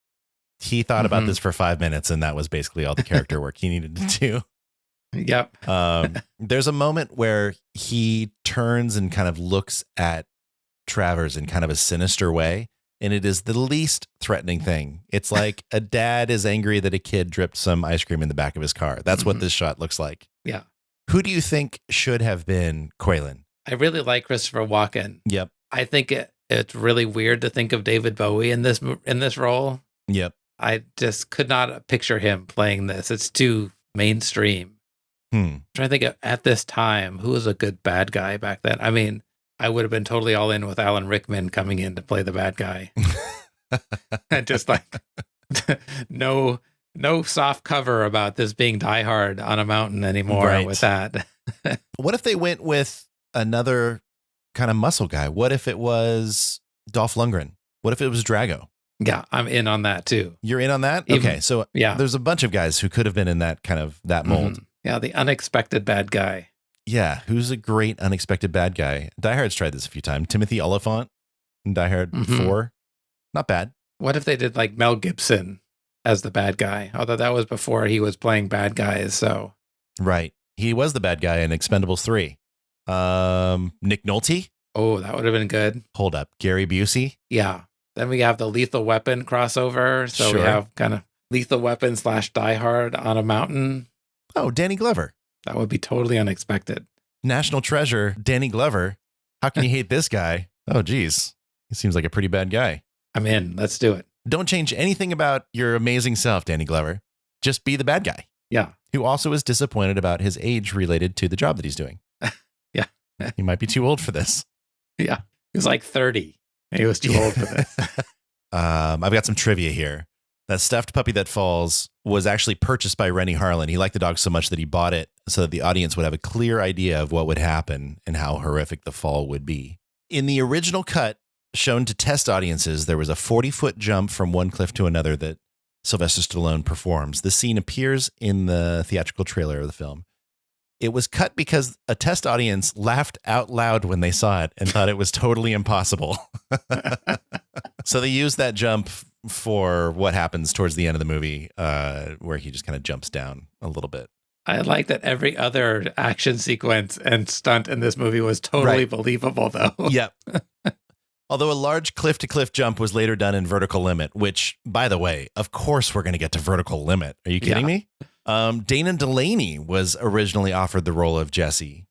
He thought about this for 5 minutes, and that was basically all the character work he needed to do. Yep. There's a moment where he turns and kind of looks at Travers in kind of a sinister way, and it is the least threatening thing. It's like a dad is angry that a kid dripped some ice cream in the back of his car. That's what this shot looks like. Yeah. Who do you think should have been Quaylen? I really like Christopher Walken. Yep. I think it's really weird to think of David Bowie in this role. Yep. I just could not picture him playing this. It's too mainstream. I'm trying to think of, at this time, who was a good bad guy back then? I mean, I would have been totally all in with Alan Rickman coming in to play the bad guy. And just like no soft cover about this being Die Hard on a mountain anymore with that. What if they went with another kind of muscle guy? What if it was Dolph Lundgren? What if it was Drago? Yeah, I'm in on that too. You're in on that? Okay, so there's a bunch of guys who could have been in that kind of that mold. Yeah, the unexpected bad guy. Yeah, who's a great unexpected bad guy? Die Hard's tried this a few times. Timothy Olyphant in Die Hard 4. Not bad. What if they did like Mel Gibson as the bad guy? Although that was before he was playing bad guys, so. Right. He was the bad guy in Expendables 3. Nick Nolte? Oh, that would have been good. Hold up. Gary Busey? Yeah. Then we have the Lethal Weapon crossover. So we have kind of Lethal Weapon / Die Hard on a mountain. Oh, Danny Glover. That would be totally unexpected. National treasure, Danny Glover. How can you hate this guy? Oh, geez. He seems like a pretty bad guy. I'm in. Let's do it. Don't change anything about your amazing self, Danny Glover. Just be the bad guy. Yeah. Who also is disappointed about his age related to the job that he's doing. Yeah. He might be too old for this. Yeah. He was like 30. He was too old for this. I've got some trivia here. That stuffed puppy that falls was actually purchased by Rennie Harlan. He liked the dog so much that he bought it so that the audience would have a clear idea of what would happen and how horrific the fall would be. In the original cut shown to test audiences, there was a 40-foot jump from one cliff to another that Sylvester Stallone performs. This scene appears in the theatrical trailer of the film. It was cut because a test audience laughed out loud when they saw it and thought it was totally impossible. So they used that jump for what happens towards the end of the movie, where he just kind of jumps down a little bit. I like that every other action sequence and stunt in this movie was totally believable, though. Yep. Although a large cliff-to-cliff jump was later done in Vertical Limit, which, by the way, of course we're going to get to Vertical Limit. Are you kidding me? Dana Delaney was originally offered the role of Jesse,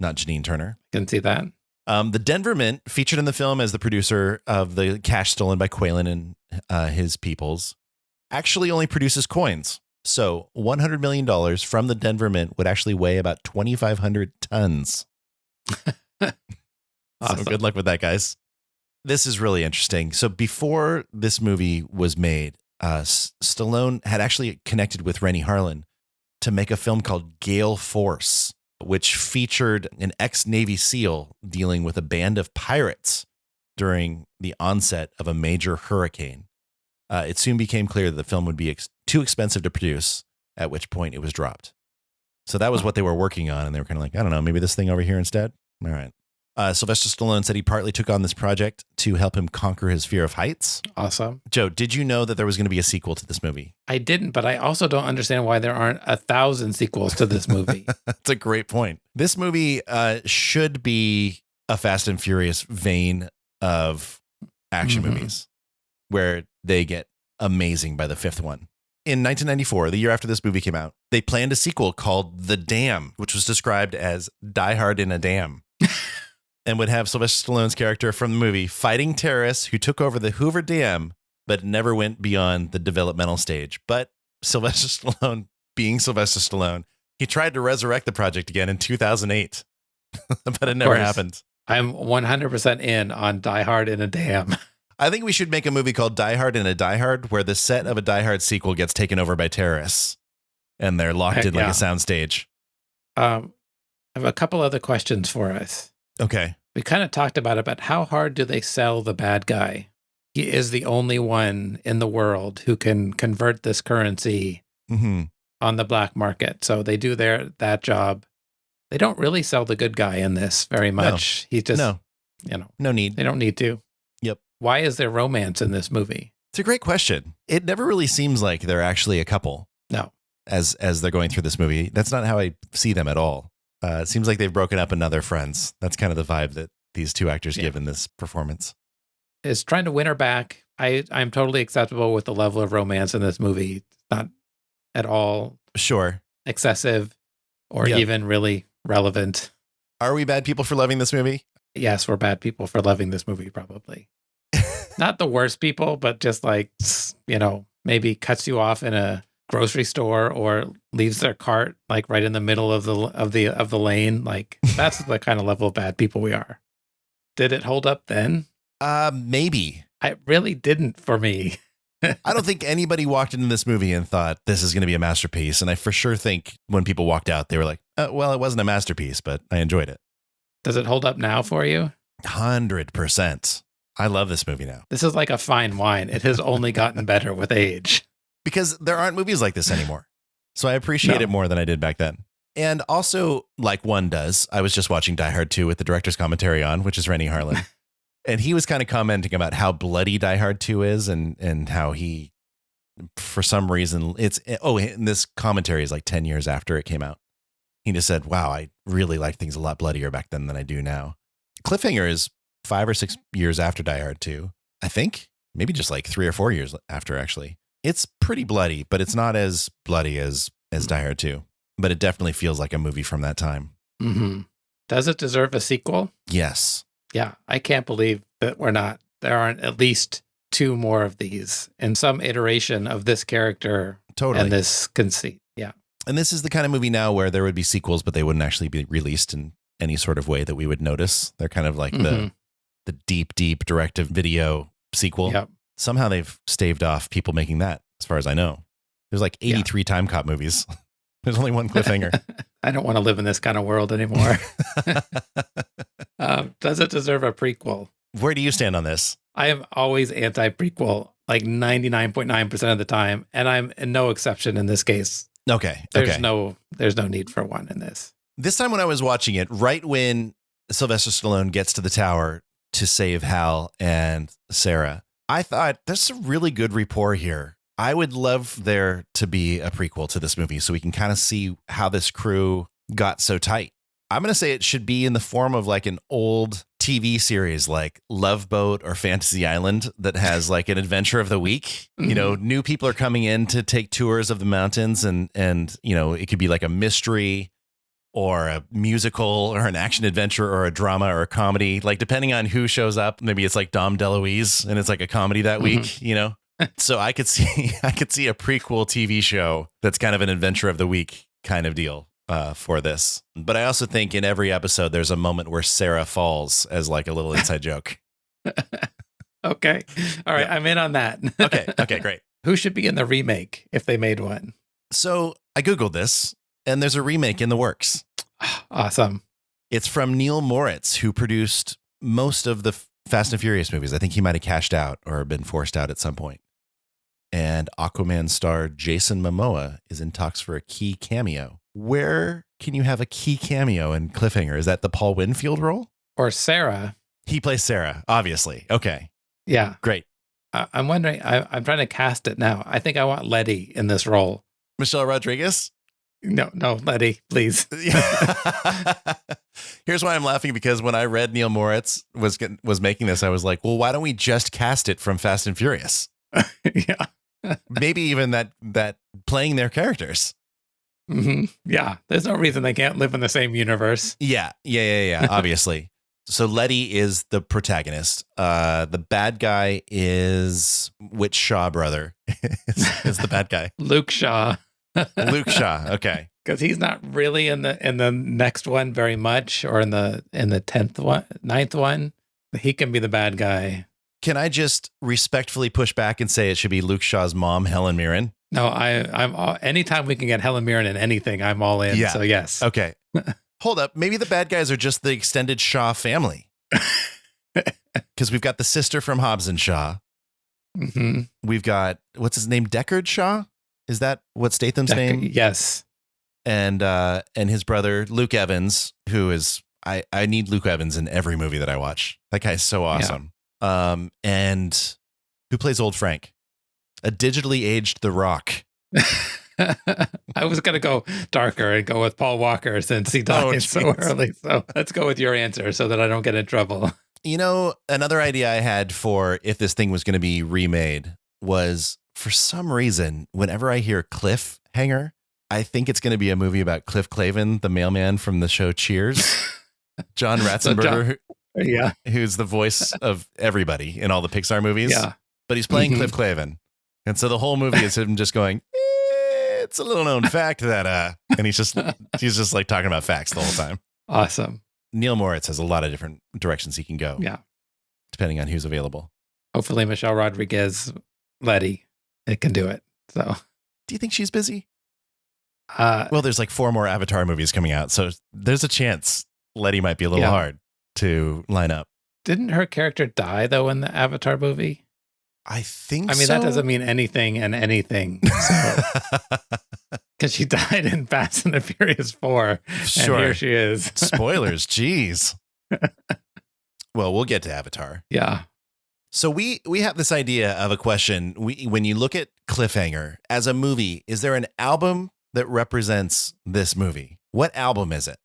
not Janine Turner. Can see that. The Denver Mint, featured in the film as the producer of the cash stolen by Quaylen and his peoples, actually only produces coins. So $100 million from the Denver Mint would actually weigh about 2,500 tons. Awesome. So good luck with that, guys. This is really interesting. So before this movie was made, Stallone had actually connected with Rennie Harlan to make a film called Gale Force, which featured an ex-Navy SEAL dealing with a band of pirates during the onset of a major hurricane. It soon became clear that the film would be too expensive to produce, at which point it was dropped. So that was what they were working on, and they were kind of like, I don't know, maybe this thing over here instead? All right. Sylvester Stallone said he partly took on this project to help him conquer his fear of heights. Awesome. Joe, did you know that there was going to be a sequel to this movie? I didn't, but I also don't understand why there aren't 1,000 sequels to this movie. That's a great point. This movie should be a Fast and Furious vein of action movies where they get amazing by the fifth one. in 1994, the year after this movie came out, they planned a sequel called The Dam, which was described as Die Hard in a Dam, and would have Sylvester Stallone's character from the movie fighting terrorists who took over the Hoover Dam, but never went beyond the developmental stage. But Sylvester Stallone, being Sylvester Stallone, he tried to resurrect the project again in 2008, but it never happened. I'm 100% in on Die Hard in a Dam. I think we should make a movie called Die Hard in a Die Hard, where the set of a Die Hard sequel gets taken over by terrorists, and they're locked in like a soundstage. I have a couple other questions for us. Okay. We kind of talked about it, but how hard do they sell the bad guy? He is the only one in the world who can convert this currency on the black market. So they do that job. They don't really sell the good guy in this very much. He's just, no need. They don't need to. Yep. Why is there romance in this movie? It's a great question. It never really seems like they're actually a couple. No. As they're going through this movie. That's not how I see them at all. It seems like they've broken up and now they're friends. That's kind of the vibe that these two actors give in this performance. Is trying to win her back. I'm totally acceptable with the level of romance in this movie. It's not at all excessive or even really relevant. Are we bad people for loving this movie? Yes, we're bad people for loving this movie, probably. Not the worst people, but just like, maybe cuts you off in a grocery store or leaves their cart like right in the middle of the lane. Like, that's the kind of level of bad people we are. Did it hold up then? Maybe. It really didn't for me. I don't think anybody walked into this movie and thought this is going to be a masterpiece. And I for sure think when people walked out, they were like, well, it wasn't a masterpiece, but I enjoyed it. Does it hold up now for you? 100%. I love this movie now. This is like a fine wine. It has only gotten better with age. Because there aren't movies like this anymore. So I appreciate it more than I did back then. And also, like one does, I was just watching Die Hard 2 with the director's commentary on, which is Rennie Harlan. And he was kind of commenting about how bloody Die Hard 2 is and how he, for some reason, and this commentary is like 10 years after it came out. He just said, wow, I really liked things a lot bloodier back then than I do now. Cliffhanger is 5 or 6 years after Die Hard 2, I think. Maybe just like 3 or 4 years after, actually. It's pretty bloody, but it's not as bloody as Die Hard 2. But it definitely feels like a movie from that time. Mm-hmm. Does it deserve a sequel? Yes. Yeah, I can't believe that there aren't at least 2 more of these in some iteration of this character and this conceit. Yeah. And this is the kind of movie now where there would be sequels, but they wouldn't actually be released in any sort of way that we would notice. They're kind of like the deep directive video sequel. Yep. Somehow they've staved off people making that, as far as I know. There's like 83 Time Cop movies. There's only one Cliffhanger. I don't want to live in this kind of world anymore. Does it deserve a prequel? Where do you stand on this? I am always anti-prequel, like 99.9% of the time, and I'm no exception in this case. Okay. There's no need for one in this. This time when I was watching it, right when Sylvester Stallone gets to the tower to save Hal and Sarah, I thought there's some really good rapport here. I would love there to be a prequel to this movie so we can kind of see how this crew got so tight. I'm going to say it should be in the form of like an old TV series like Love Boat or Fantasy Island that has like an adventure of the week. You know, new people are coming in to take tours of the mountains and it could be like a mystery or a musical or an action adventure or a drama or a comedy, like depending on who shows up. Maybe it's like Dom DeLuise and it's like a comedy that week, So I could see a prequel TV show that's kind of an adventure of the week kind of deal for this. But I also think in every episode, there's a moment where Sarah falls as like a little inside joke. Okay. All right. Yeah. I'm in on that. Okay, great. Who should be in the remake if they made one? So I Googled this and there's a remake in the works. Awesome. It's from Neil Moritz, who produced most of the Fast and Furious movies. I think he might have cashed out or been forced out at some point. And Aquaman star Jason Momoa is in talks for a key cameo. Where can you have a key cameo in Cliffhanger? Is that the Paul Winfield role? Or Sarah? He plays Sarah, obviously. Okay. Yeah. Great. I'm wondering, I'm trying to cast it now. I think I want Letty in this role. Michelle Rodriguez? No, Letty, please. Here's why I'm laughing, because when I read Neil Moritz was making this, I was like, well, why don't we just cast it from Fast and Furious? Yeah. Maybe even that playing their characters. Yeah, there's no reason they can't live in the same universe. Yeah. Obviously. So Letty is the protagonist. The bad guy is which Shaw brother is the bad guy? Luke Shaw. Luke Shaw. Okay. Because he's not really in the next one very much, or in the 9th one. He can be the bad guy. Can I just respectfully push back and say it should be Luke Shaw's mom, Helen Mirren? No, I'm anytime we can get Helen Mirren in anything, I'm all in. Yeah. So yes. Okay. Hold up. Maybe the bad guys are just the extended Shaw family. Because we've got the sister from Hobbs and Shaw. Mm-hmm. We've got, what's his name? Deckard Shaw? Is that what Statham's name? Yes. And his brother, Luke Evans, who is, I need Luke Evans in every movie that I watch. That guy is so awesome. Yeah. And who plays Old Frank? A digitally aged The Rock. I was going to go darker and go with Paul Walker since he died so early. So let's go with your answer so that I don't get in trouble. You know, another idea I had for if this thing was going to be remade was, for some reason, whenever I hear Cliffhanger, I think it's going to be a movie about Cliff Clavin, the mailman from the show Cheers. John Ratzenberger, who's the voice of everybody in all the Pixar movies. Yeah. But he's playing Cliff Clavin. And so the whole movie is him just going, it's a little known fact that, and he's just like talking about facts the whole time. Awesome. Neil Moritz has a lot of different directions he can go. Yeah. Depending on who's available. Hopefully Michelle Rodriguez, Letty, it can do it. So, do you think she's busy? Well, there's like 4 more Avatar movies coming out. So there's a chance Letty might be a little hard to line up. Didn't her character die though in the Avatar movie? I think so. I mean, that doesn't mean anything and anything. Because she died in Fast and the Furious 4. Sure. And here she is. Spoilers. Jeez. Well, we'll get to Avatar. Yeah. So we have this idea of a question. When you look at Cliffhanger as a movie, is there an album that represents this movie? What album is it?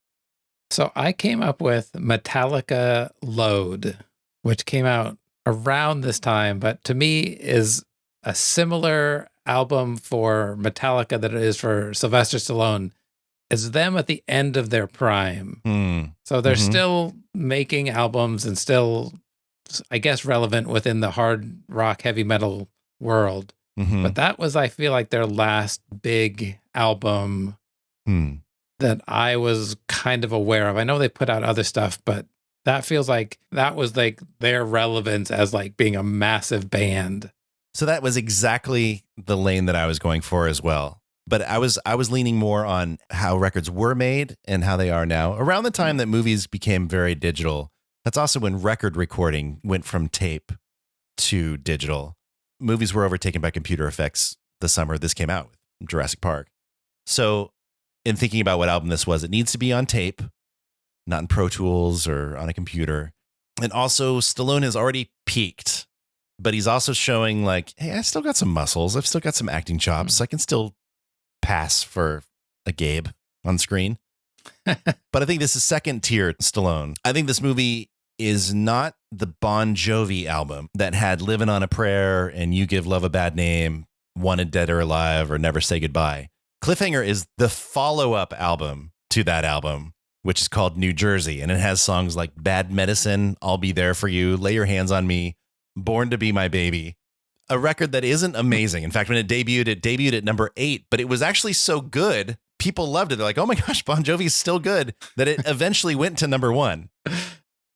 So I came up with Metallica Load, which came out around this time, but to me is a similar album for Metallica that it is for Sylvester Stallone. It's them at the end of their prime. So they're still making albums and still, I guess, relevant within the hard rock, heavy metal world. But that was, I feel like, their last big album that I was kind of aware of. I know they put out other stuff, but that feels like that was like their relevance as like being a massive band. So that was exactly the lane that I was going for as well. But I was leaning more on how records were made and how they are now. Around the time that movies became very digital, that's also when record recording went from tape to digital. Movies were overtaken by computer effects the summer this came out with Jurassic Park. So in thinking about what album this was, it needs to be on tape, not in Pro Tools or on a computer. And also, Stallone has already peaked, but he's also showing like, hey, I still got some muscles. I've still got some acting chops. I can still pass for a Gabe on screen. But I think this is second tier Stallone. I think this movie is not the Bon Jovi album that had Livin' on a Prayer and You Give Love a Bad Name, Wanted Dead or Alive, or Never Say Goodbye. Cliffhanger is the follow-up album to that album, which is called New Jersey. And it has songs like Bad Medicine, I'll Be There For You, Lay Your Hands on Me, Born to Be My Baby. A record that isn't amazing. In fact, when it debuted at number 8, but it was actually so good, people loved it. They're like, oh my gosh, Bon Jovi's still good, that it eventually went to number 1.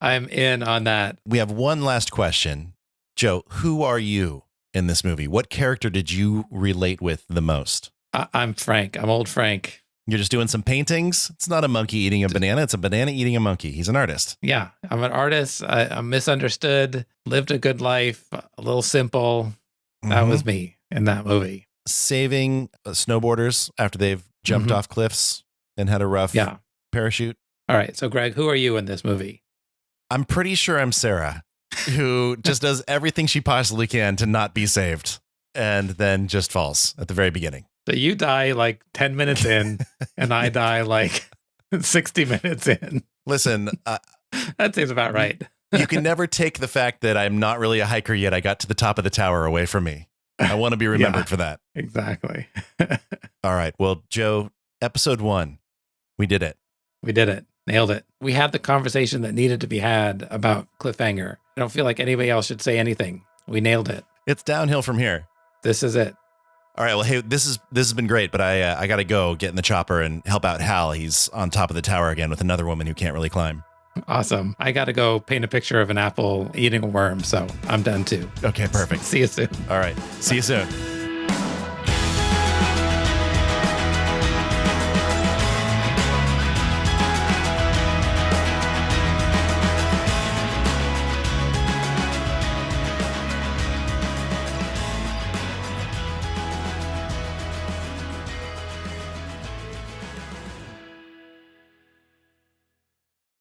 I'm in on that. We have one last question. Joe, who are you in this movie? What character did you relate with the most? I'm Frank. I'm old Frank. You're just doing some paintings? It's not a monkey eating a banana. It's a banana eating a monkey. He's an artist. Yeah, I'm an artist. I'm misunderstood, lived a good life, a little simple. That was me in that movie. Saving snowboarders after they've jumped off cliffs and had a rough parachute. All right. So, Greg, who are you in this movie? I'm pretty sure I'm Sarah, who just does everything she possibly can to not be saved and then just falls at the very beginning. So you die like 10 minutes in and I die like 60 minutes in. Listen, that seems about right. You can never take the fact that I'm not really a hiker yet. I got to the top of the tower away from me. I want to be remembered for that. Exactly. All right. Well, Joe, episode 1, we did it. We did it. Nailed it. We had the conversation that needed to be had about Cliffhanger. I don't feel like anybody else should say anything. We nailed it. It's downhill from here. This is it. All right. Well, hey, this has been great, but I got to go get in the chopper and help out Hal. He's on top of the tower again with another woman who can't really climb. Awesome. I got to go paint a picture of an apple eating a worm, so I'm done too. Okay, perfect. See you soon. All right. See you soon.